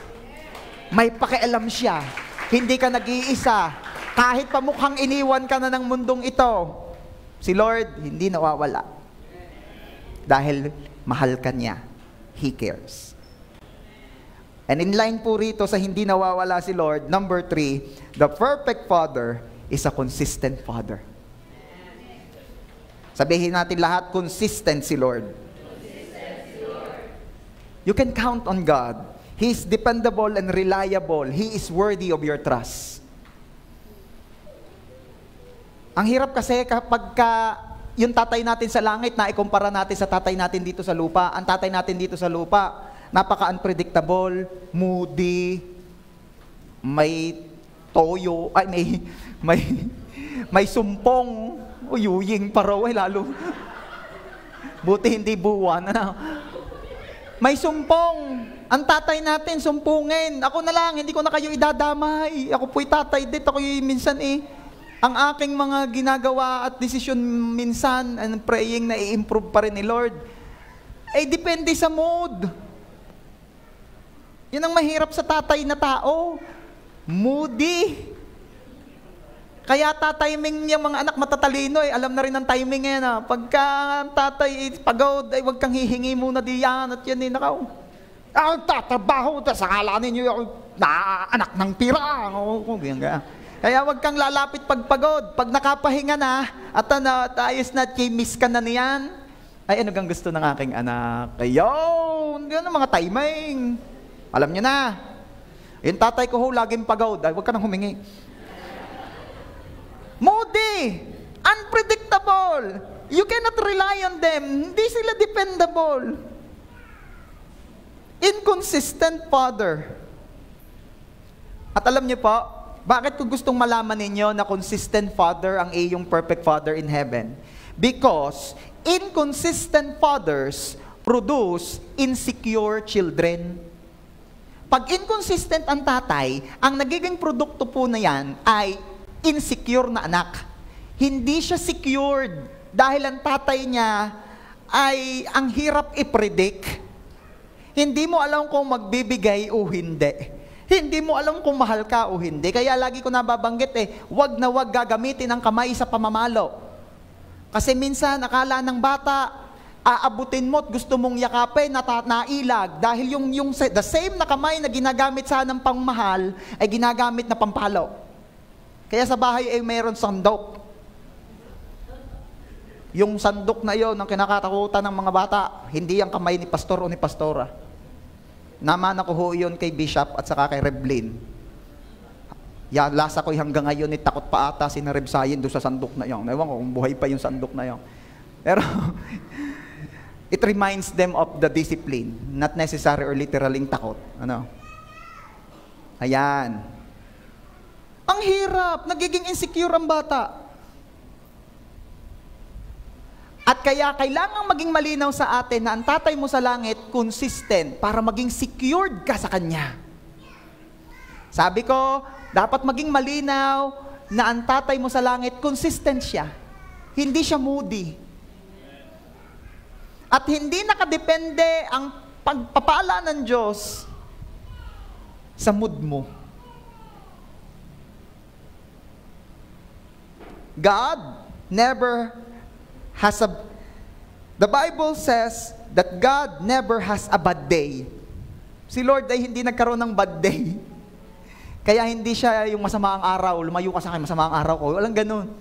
Speaker 1: May pakialam siya. Hindi ka nag-iisa. Kahit pa mukhang iniwan ka na ng mundong ito, si Lord hindi nawawala. Dahil mahal ka niya. He cares. And in line po rito sa hindi nawawala si Lord, number 3, the perfect Father is a consistent Father. Sabihin natin lahat, consistent si Lord. You can count on God. He is dependable and reliable. He is worthy of your trust. Ang hirap kasi kapag yung tatay natin sa langit na ikumpara natin sa tatay natin dito sa lupa. Ang tatay natin dito sa lupa, napaka-unpredictable, moody, may toyo, ay may sumpong, uyuying pa raw, lalo. Buti hindi buwan, ano? May sumpong. Ang tatay natin, sumpungin. Ako na lang, hindi ko na kayo idadamay. Ako po'y tatay dit. Ako'y minsan ang aking mga ginagawa at desisyon minsan, and praying na i-improve pa rin ni Lord, depende sa mood. Yan ang mahirap sa tatay na tao. Moody. Kaya tatiming yung mga anak matatalino, alam na rin ang timing yan. Pagka ang tatay pagod, wag kang hihingi muna diyan at yan tatrabaho, sa kala ninyo yung anak ng tira. Kaya wag kang lalapit pagpagod. Pag nakapahinga na, at ayos na, miss ka na niyan. Ay, ano gang gusto ng aking anak? Ayun, yan ang mga timing. Alam nyo na. Yung tatay ko laging pagod. Ay, wag ka nang humingi. Moody, unpredictable. You cannot rely on them. Hindi sila dependable. Inconsistent father. At alam niyo po, bakit ko gustong malaman ninyo na consistent father ang iyong perfect father in heaven? Because inconsistent fathers produce insecure children. Pag inconsistent ang tatay, ang nagiging produkto po na yan ay insecure na anak. Hindi siya secured dahil ang tatay niya ay ang hirap i-predict. Hindi mo alam kung magbibigay o hindi. Hindi mo alam kung mahal ka o hindi. Kaya lagi ko nababanggit wag na wag gagamitin ang kamay sa pamamalo. Kasi minsan akala ng bata, aabutin mo at gusto mong yakapin, nailag. Dahil yung the same na kamay na ginagamit sa ng pangmahal ay ginagamit na pampalo. Kaya sa bahay mayroon sandok. Yung sandok na yon ang kinakatakutan ng mga bata, hindi ang kamay ni pastor o ni pastora. Namana ko ho yun kay Bishop at saka kay Reblin. Lasa ko hanggang ngayon, takot pa ata si na Rebsayin doon sa sandok na yon. Ewan ko kung buhay pa yung sandok na yon. Pero, it reminds them of the discipline, not necessary or literaling takot. Ano? Ayan. Ang hirap, nagiging insecure ang bata. At kaya kailangang maging malinaw sa atin na ang tatay mo sa langit consistent para maging secured ka sa Kanya. Sabi ko, dapat maging malinaw na ang tatay mo sa langit consistent siya. Hindi siya moody. At hindi nakadepende ang pagpapala ng Diyos sa mood mo. God never has the Bible says that God never has a bad day. Si Lord ay hindi nagkaroon ng bad day. Kaya hindi siya yung masama ang araw, lumayo ka sa akin, masama ang araw ko. Walang ganun.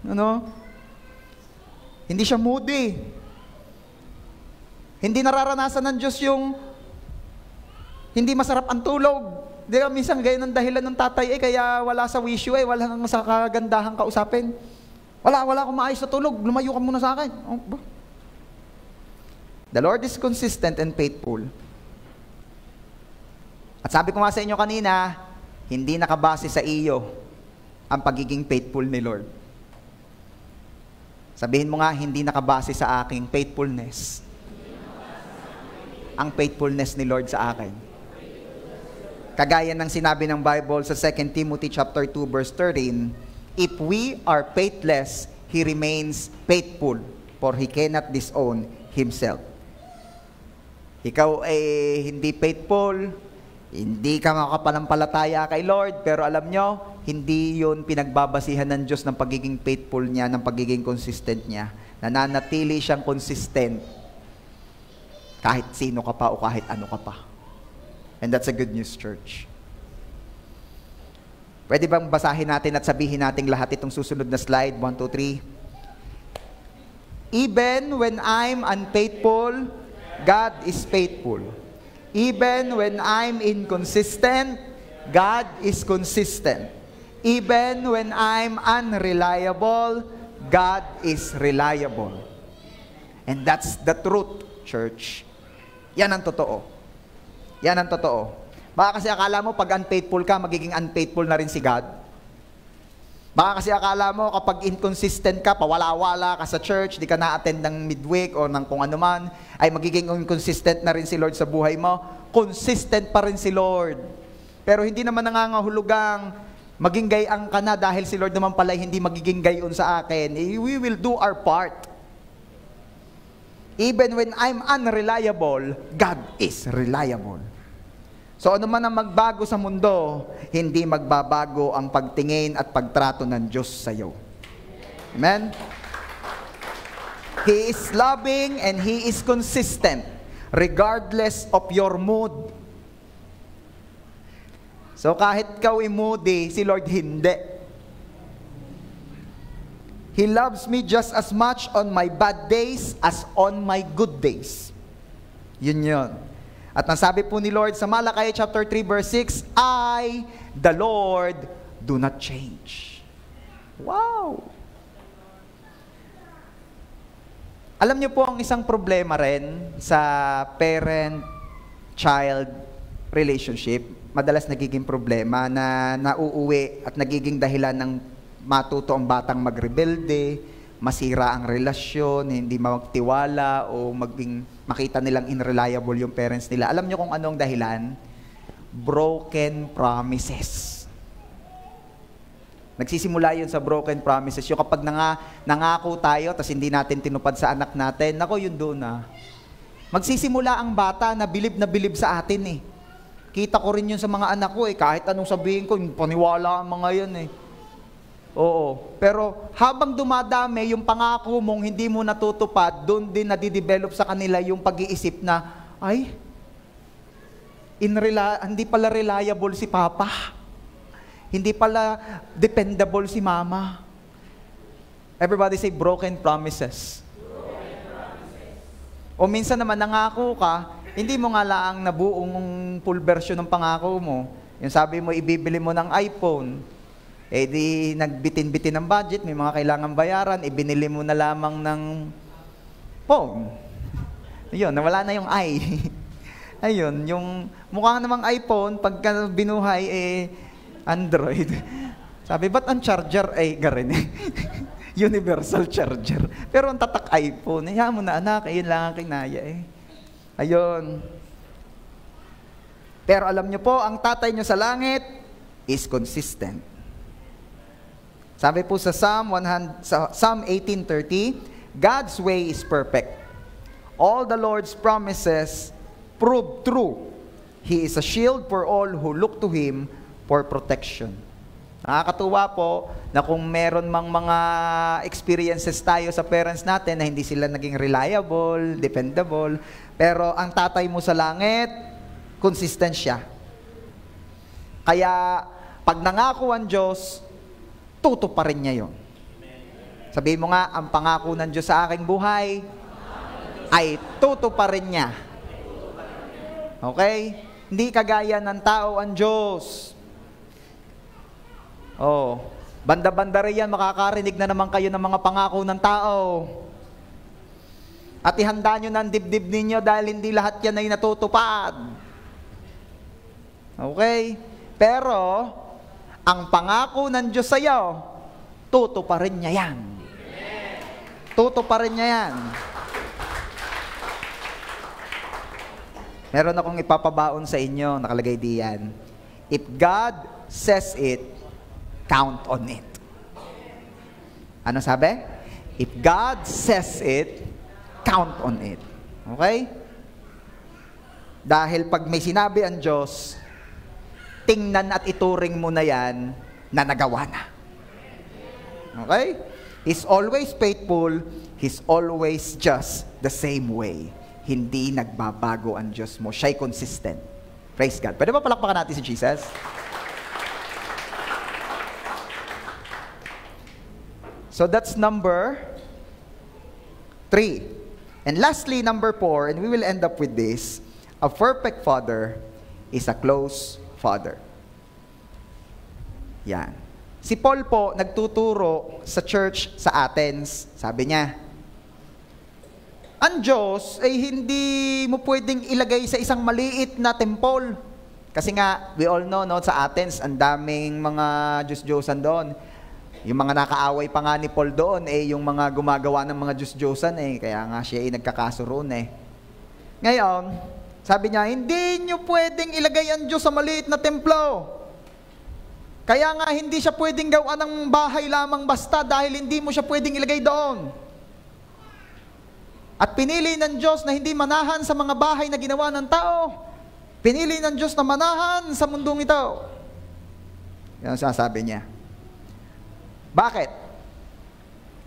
Speaker 1: Ano? Hindi siya moody. Hindi nararanasan ng Diyos yung hindi masarap ang tulog. Di ba, minsan ganyan ang dahilan ng tatay kaya wala sa wisyo wala nang sa kagandahan kausapin. Wala akong maayos sa tulog. Lumayo ka muna sa akin. The Lord is consistent and faithful. At sabi ko nga sa inyo kanina, hindi nakabase sa iyo ang pagiging faithful ni Lord. Sabihin mo nga, hindi nakabase sa aking faithfulness. Ang faithfulness ni Lord sa akin. Kagaya ng sinabi ng Bible sa 2 Timothy chapter 2 verse 13, if we are faithless, He remains faithful, for He cannot disown Himself. Ikaw ay hindi faithful, hindi ka makapanampalataya kay Lord, pero alam nyo, hindi yun pinagbabasihan ng Diyos ng pagiging faithful niya, ng pagiging consistent niya. Nananatili siyang consistent kahit sino ka pa o kahit ano ka pa. And that's a good news, church. Pwede bang basahin natin at sabihin natin lahat itong susunod na slide? 1, 2, 3. Even when I'm unfaithful, God is faithful. Even when I'm inconsistent, God is consistent. Even when I'm unreliable, God is reliable. And that's the truth, church. Yan ang totoo. Yan ang totoo. Baka kasi akala mo pag unfaithful ka, magiging unfaithful na rin si God. Baka kasi akala mo kapag inconsistent ka, pawala-wala ka sa church, di ka na-attend ng midweek o ng kung ano man, ay magiging inconsistent na rin si Lord sa buhay mo. Consistent pa rin si Lord. Pero hindi naman nangangahulugang maging gayang ka na dahil si Lord naman pala hindi magiging gayon sa akin. We will do our part. Even when I'm unreliable, God is reliable. So ano man ang magbago sa mundo, hindi magbabago ang pagtingin at pagtrato ng Diyos sa iyo. Amen? He is loving and He is consistent regardless of your mood. So kahit ikaw ay moody, si Lord hindi. He loves me just as much on my bad days as on my good days. Yun. At nasabi po ni Lord sa Malakay chapter 3 verse 6, I, the Lord, do not change. Wow! Alam niyo po ang isang problema rin sa parent-child relationship, madalas nagiging problema na nauuwi at nagiging dahilan ng matuto ang batang magrebelde, masira ang relasyon, hindi magtiwala o makita nilang unreliable yung parents nila. Alam niyo kung anong dahilan? Broken promises. Nagsisimula yun sa broken promises. Yung kapag nangako tayo tapos hindi natin tinupad sa anak natin, nako yun doon na. Magsisimula ang bata na bilib sa atin eh. Kita ko rin yun sa mga anak ko eh. Kahit anong sabihin ko, paniwala ang mga yun eh. Oo. Pero habang dumadami yung pangako mong hindi mo natutupad, doon din nadidevelop sa kanila yung pag-iisip na, ay, hindi pala reliable si Papa. Hindi pala dependable si Mama. Everybody say, broken promises. Broken promises. O minsan naman nangako ka, hindi mo nga laang nabuong full version ng pangako mo. Yung sabi mo, ibibili mo ng iPhone, eh di nagbitin-bitin ng budget, may mga kailangan bayaran, ibinili mo na lamang ng phone. Ayun, nawala na yung i. Ayun, yung mukha namang iPhone, pagka binuhay, Android. Sabi, ba't ang charger ay garin? Universal charger. Pero ang tatak iPhone, hiya mo na anak, ayun lang ang kinaya eh. Ayun. Pero alam nyo po, ang tatay nyo sa langit is consistent. Sabi po sa Psalm 18:30, God's way is perfect. All the Lord's promises prove true. He is a shield for all who look to Him for protection. Nakakatuwa po na kung meron mang mga experiences tayo sa parents natin na hindi sila naging reliable, dependable, pero ang tatay mo sa langit, consistent siya. Kaya pag nangako ang Diyos, tutuparin niya yun. Sabihin mo nga, ang pangako ng Diyos sa aking buhay ay tutuparin niya. Okay? Hindi kagaya ng tao ang Diyos. Oh, banda-banda rin yan, makakarinig na naman kayo ng mga pangako ng tao. At ihanda nyo ng dibdib ninyo dahil hindi lahat yan ay natutupad. Okay? Pero, ang pangako ng Diyos sa iyo, tutuparin niya yan. Tutuparin niya yan. Meron akong ipapabaon sa inyo, nakalagay diyan. If God says it, count on it. Ano sabi? If God says it, count on it. Okay? Dahil pag may sinabi ang Diyos, tingnan at ituring mo na yan na nagawa na. Okay? He's always faithful. He's always just the same way. Hindi nagbabago ang Diyos mo. Siya'y consistent. Praise God. Pwede ba palakpakan natin si Jesus? So that's number 3. And lastly, number 4, and we will end up with this, a perfect father is a close father. Yan. Si Paul po, nagtuturo sa church sa Athens. Sabi niya, ang Diyos ay hindi mo pwedeng ilagay sa isang maliit na temple. Kasi nga, we all know, no, sa Athens, ang daming mga Diyos-Diyosan doon. Yung mga nakaaway pa nga ni Paul doon, yung mga gumagawa ng mga Diyos-Diyosan, kaya nga siya nagkakaso roon. Ngayon, sabi niya, hindi nyo pwedeng ilagay ang Diyos sa maliit na templo. Kaya nga, hindi siya pwedeng gawa ng bahay lamang basta dahil hindi mo siya pwedeng ilagay doon. At pinili ng Diyos na hindi manahan sa mga bahay na ginawa ng tao. Pinili ng Diyos na manahan sa mundong ito. Yan ang sasabi niya. Bakit?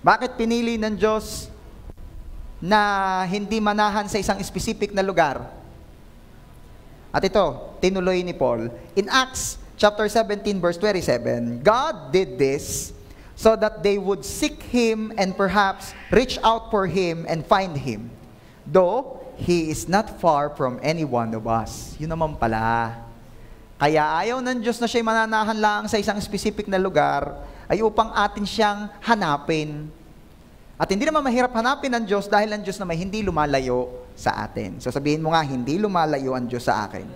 Speaker 1: Bakit pinili ng Diyos na hindi manahan sa isang specific na lugar? At ito, tinuloy ni Paul. In Acts chapter 17 verse 27, God did this so that they would seek Him and perhaps reach out for Him and find Him. Though He is not far from any one of us. Yun naman pala. Kaya ayaw ng Diyos na siya'y mananahan lang sa isang specific na lugar, ay upang atin siyang hanapin. At hindi naman mahirap hanapin ng Diyos dahil ang Diyos naman hindi lumalayo sa atin. So sabihin mo nga, hindi lumalayo ang Diyos sa akin.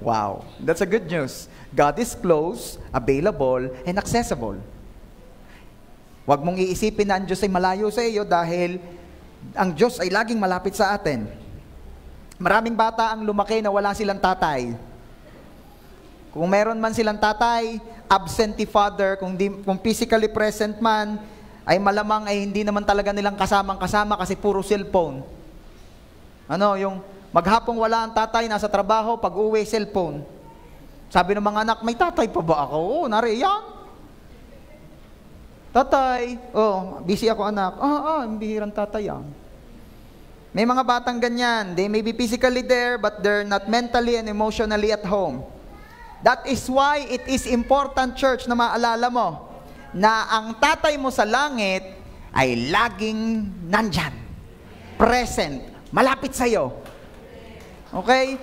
Speaker 1: Wow, that's a good news. God is close, available, and accessible. Huwag mong iisipin na ang Diyos ay malayo sa iyo dahil ang Diyos ay laging malapit sa atin. Maraming bata ang lumaki na wala silang tatay. Kung meron man silang tatay, absentee father, kung physically present man, ay malamang ay hindi naman talaga nilang kasamang-kasama kasi puro cellphone. Yung maghapong wala ang tatay, nasa trabaho, pag-uwi, cellphone. Sabi ng mga anak, may tatay pa ba ako? Oo, nariyan. Tatay, busy ako anak. Ang bihirang tatay May mga batang ganyan. They may be physically there, but they're not mentally and emotionally at home. That is why it is important, church, na maalala mo, na ang tatay mo sa langit ay laging nandyan. Present. Malapit sa'yo. Okay?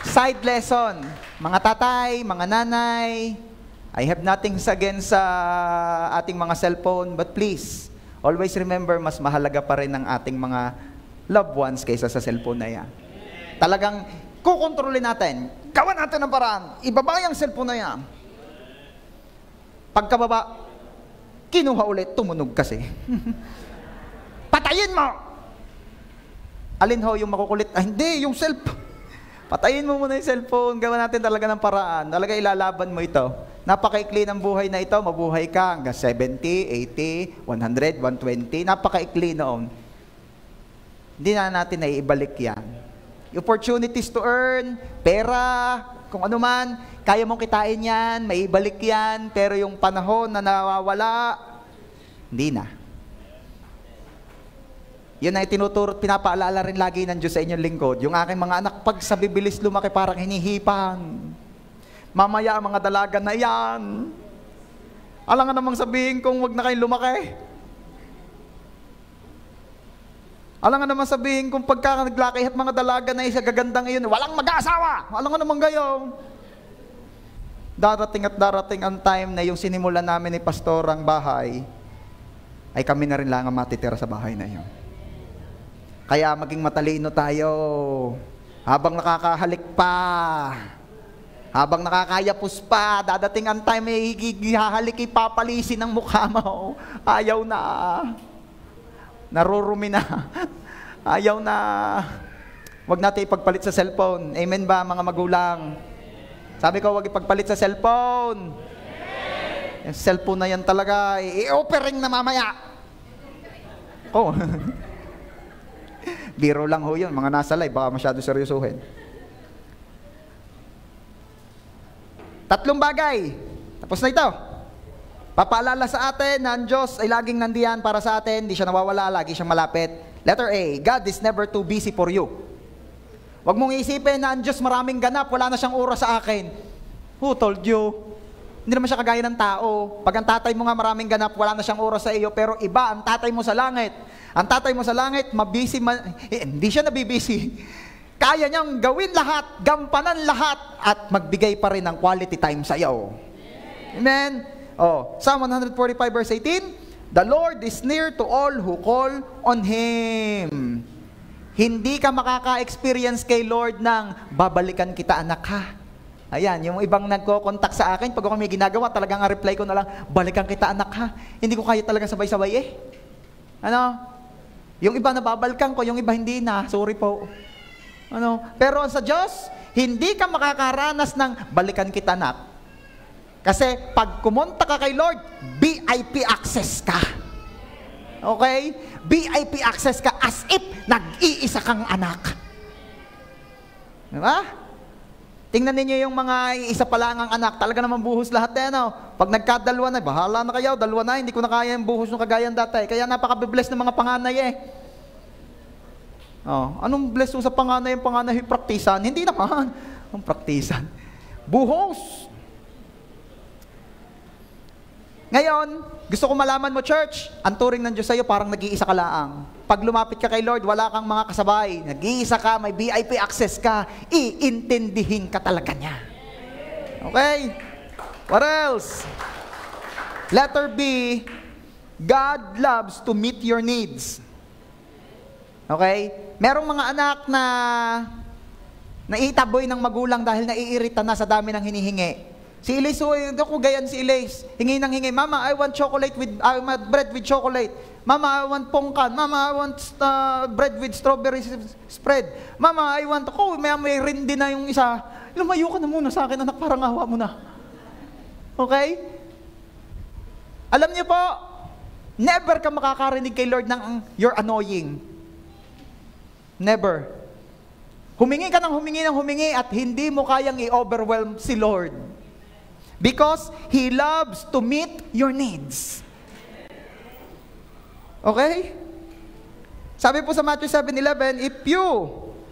Speaker 1: Side lesson. Mga tatay, mga nanay, I have nothing against sa ating mga cellphone, but please, always remember, mas mahalaga pa rin ang ating mga loved ones kaysa sa cellphone na yan. Talagang kukontrolin natin. Gawan natin ng paraan. Ibaba yung cellphone na yan. Pagkababa, kinuha ulit, tumunog kasi. Patayin mo! Alin ho yung makukulit? Hindi, yung cellphone. Patayin mo muna yung cellphone. Gawan natin talaga ng paraan. Talaga ilalaban mo ito. Napakaikli ng buhay na ito. Mabuhay ka hanggang 70, 80, 100, 120. Napakaikli noon. Hindi na natin naiibalik yan. Opportunities to earn, pera, kung ano man, kaya mong kitain yan, maibalik yan, pero yung panahon na nawawala, hindi na. Yun ay tinuturo at pinapaalala rin lagi ng Diyos sa inyong lingkod. Yung aking mga anak, pag sa bibilis lumaki, parang hinihipan. Mamaya, mga dalaga na yan. Alam nga namang sabihin kung wag na kayong lumaki. Alam nga naman sabihin kung pagka naglaki at mga dalaga na isa gaganda ngayon, walang mag-aasawa. Alam nga naman gayon. Darating at darating ang time na yung sinimulan namin ni Pastor ang bahay, ay kami na rin lang ang matitira sa bahay na yun. Kaya maging matalino tayo. Habang nakakahalik pa, habang nakakayapos pa, dadating ang time may hihalik, ipapalisin ang mukha mo. Ayaw na. Narurumi na. Ayaw na. Huwag natin ipagpalit sa cellphone. Amen ba, mga magulang? Sabi ko, huwag ipagpalit sa cellphone. Yung cellphone na yan talaga, i-offering na mamaya. Oh. Biro lang ho yun. Mga nasa live, baka masyado seryosohin. 3 bagay. Tapos na ito. Papaalala sa atin na ang Diyos ay laging nandiyan para sa atin. Hindi siya nawawala, lagi siyang malapit. Letter A, God is never too busy for you. Huwag mong isipin na ang Diyos maraming ganap, wala na siyang oras sa akin. Who told you? Hindi naman siya kagaya ng tao. Pag ang tatay mo nga maraming ganap, wala na siyang oras sa iyo, pero iba ang tatay mo sa langit. Ang tatay mo sa langit, mabisi man, hindi siya nabibisi. Kaya niyang gawin lahat, gampanan lahat, at magbigay pa rin ng quality time sa iyo. Amen? Psalm 145 verse 18, The Lord is near to all who call on Him. Hindi ka makaka-experience kay Lord ng babalikan kita anak ha. Ayan, yung ibang nagko-contact sa akin, pag ako may ginagawa, talagang ang reply ko na lang, balikan kita anak ha. Hindi ko kaya talaga sabay-sabay eh. Ano? Yung iba nababalikan ko, yung iba hindi na. Sorry po. Ano? Pero sa Diyos, hindi ka makakaranas ng balikan kita anak. Kasi pag kumonta ka kay Lord, VIP access ka. Okay? VIP access ka as if nag-iisa kang anak. Diba? Tingnan ninyo yung mga isa pa lang ang anak, talaga naman buhos lahat eh, no? Pag nagkadalwa na, bahala na kayo, dalawa na, hindi ko na kaya yung buhos ng kagayan dati. Kaya napaka-bless ng mga panganay eh. Oh, anong bless sa panganay yung panganay praktisan? Hindi naman. Ang praktisan. Buhos. Ngayon, gusto ko malaman mo, church, ang turing ng Diyos sa'yo parang nag-iisa ka laang. Pag lumapit ka kay Lord, wala kang mga kasabay. Nag-iisa ka, may VIP access ka, iintindihin ka talaga niya. Okay? What else? Letter B, God loves to meet your needs. Okay? Merong mga anak na naitaboy ng magulang dahil naiirita na sa dami ng hinihingi. Si Elise, ako gayan si Elise. Hingi ng hingi, Mama, I want bread with chocolate. Mama, I want pongkan. Mama, I want bread with strawberry spread. Mama, I want, may rindi na yung isa. Lumayo ka na muna sa akin, anak, parang awa mo na. Okay? Alam niyo po, never ka makakarinig kay Lord ng you're annoying. Never. Humingi ka ng humingi at hindi mo kayang i-overwhelm si Lord. Because He loves to meet your needs. Okay? Sabi po sa Matthew 7:11, if you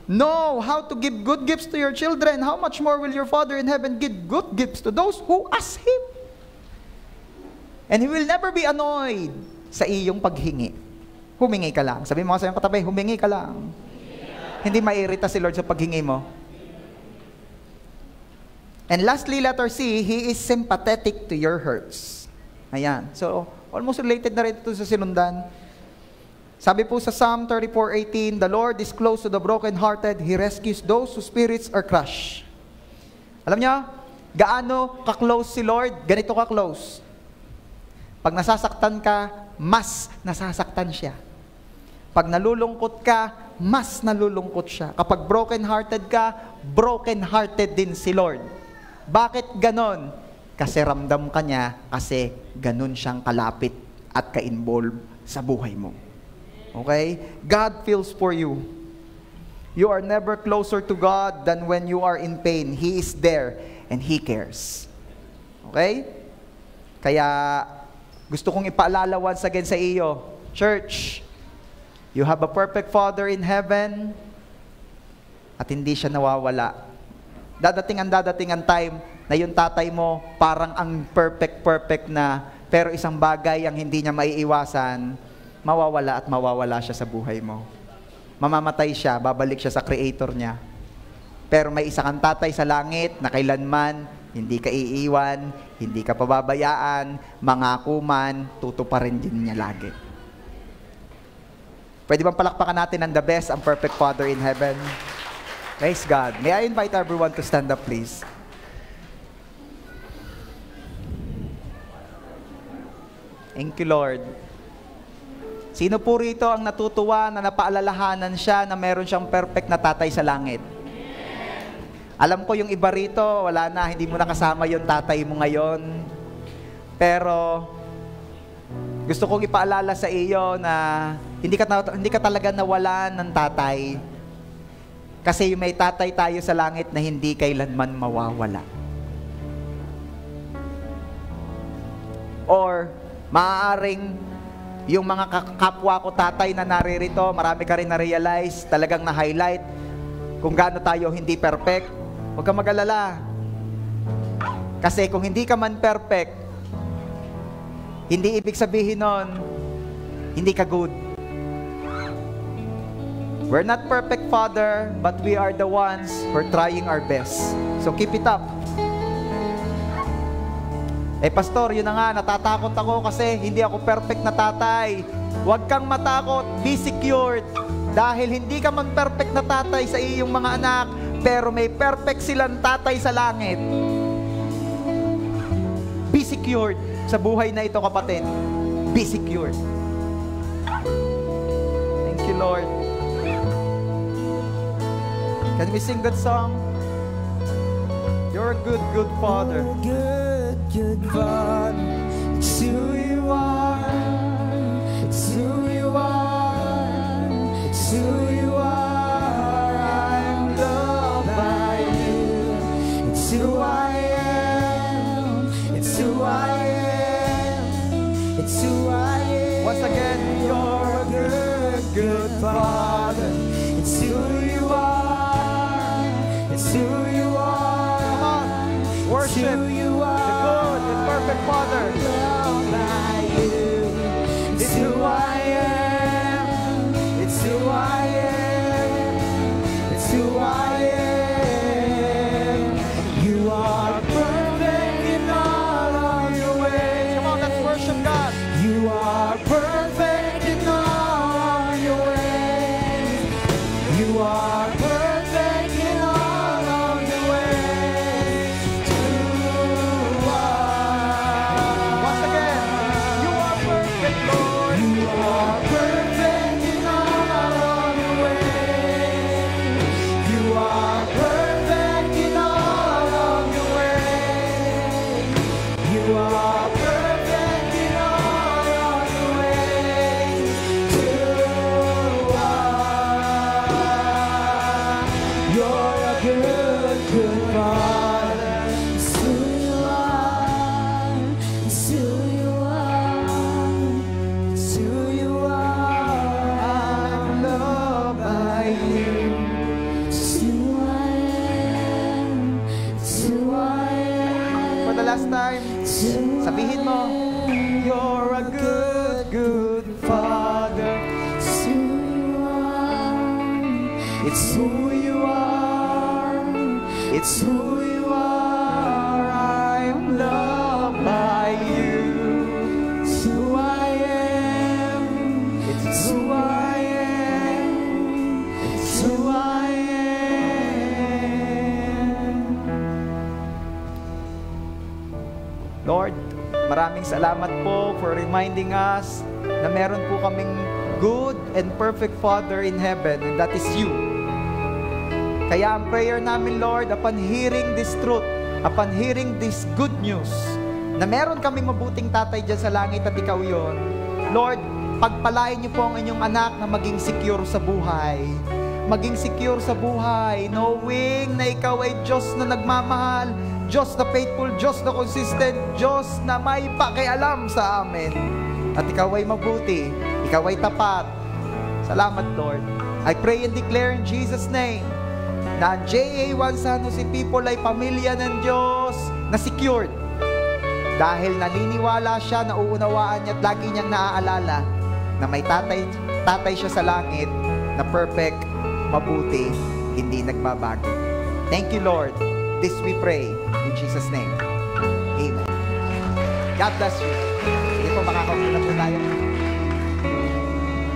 Speaker 1: know how to give good gifts to your children, how much more will your Father in heaven give good gifts to those who ask Him? And He will never be annoyed sa iyong paghingi. Humingi ka lang. Sabi mo sa iyong katabi, humingi ka lang. Hindi mairita si Lord sa paghingi mo. And lastly, letter C, He is sympathetic to your hurts. Ayan. So, almost related na rin ito sa sinundan. Sabi po sa Psalm 34:18, the Lord is close to the brokenhearted. He rescues those whose spirits are crushed. Alam niyo, gaano ka-close si Lord? Ganito ka-close. Pag nasasaktan ka, mas nasasaktan siya. Pag nalulungkot ka, mas nalulungkot siya. Kapag broken-hearted ka, broken-hearted din si Lord. Bakit ganon? Kasi ramdam ka niya, kasi ganon siyang kalapit at ka-involve sa buhay mo. Okay? God feels for you. You are never closer to God than when you are in pain. He is there and He cares. Okay? Kaya gusto kong ipaalala once again sa iyo, church, you have a perfect Father in heaven at hindi siya nawawala. Dadating ang time na yung tatay mo parang ang perfect na, pero isang bagay ang hindi niya maiiwasan, mawawala at mawawala siya sa buhay mo. Mamamatay siya, babalik siya sa Creator niya. Pero may isa kang tatay sa langit na kailanman hindi ka iiwan, hindi ka pababayaan, mangako man, tutuparin din niya lagi. Pwede bang palakpakan natin ang the best, ang perfect Father in heaven? Praise God. May I invite everyone to stand up, please? Thank you, Lord. Sino po rito ang natutuwa na napaalalahanan siya na meron siyang perfect na tatay sa langit? Alam ko yung iba rito, wala na, hindi mo nakasama yung tatay mo ngayon. Pero, gusto kong ipaalala sa iyo na hindi ka talaga nawalan ng tatay. Kasi may tatay tayo sa langit na hindi kailanman mawawala. Or, maaaring yung mga kapwa ko tatay na naririto, marami ka rin na-realize, talagang na-highlight kung gaano tayo hindi perfect. Huwag kang mag-alala. Kasi kung hindi ka man perfect, hindi ibig sabihin nun, hindi ka good. We're not perfect, Father, but we are the ones who are trying our best. So keep it up. Pastor, yun na nga, natatakot ako kasi hindi ako perfect na tatay. Huwag kang matakot, be secured. Dahil hindi ka man perfect na tatay sa iyong mga anak, pero may perfect silang tatay sa langit. Be secured sa buhay na ito, kapatid. Be secured. Thank you, Lord. Can we sing that song? You're a good, good Father.
Speaker 2: Good, good Father. It's who you are. It's who you are. It's who you are. I'm loved by you. It's who I am. It's who I am. It's who I am.
Speaker 1: Once again,
Speaker 2: you're a good, good Father. It's who you are. It's who you are.
Speaker 1: Worship the good and perfect Father.
Speaker 2: It's who I am. It's who I am. It's who I am. You are perfect in all of your ways.
Speaker 1: Come on, let's worship God.
Speaker 2: You are perfect in all of your ways. You are perfect in all of your ways.
Speaker 1: Once again, you are perfect, Lord.
Speaker 2: You are perfect in all of your ways. You are perfect in all of your ways. You are perfect in all of your ways to us. You're a good, good Father. It's who you are. It's who you are. It's who you are. I'm loved by you. It's who I am. It's who I am.
Speaker 1: For the last time, sabihin mo, you're a good, good Father.
Speaker 2: It's who you are.
Speaker 1: It's who you are. It's who you are. I'm loved by you. It's who I am. It's who I am. It's who I am. Lord, maraming salamat po for reminding us na meron po kaming good and perfect Father in heaven, and that is you. Kaya ang prayer namin, Lord, upon hearing this truth, upon hearing this good news, na meron kaming mabuting tatay dyan sa langit at ikaw yon, Lord, pagpalain niyo po ang inyong anak na maging secure sa buhay. Maging secure sa buhay, knowing na ikaw ay Diyos na nagmamahal, Diyos na faithful, Diyos na consistent, Diyos na may pakialam sa amin. At ikaw ay mabuti, ikaw ay tapat. Salamat, Lord. I pray and declare in Jesus' name na ang JA1 San Jose people ay pamilya ng Diyos na secured. Dahil naniniwala siya, nauunawaan niya at lagi niyang naaalala na may tatay siya sa langit na perfect, mabuti, hindi nagbabago. Thank you, Lord. This we pray in Jesus' name. Amen. God bless you. Sige po, makakaupo na po tayo.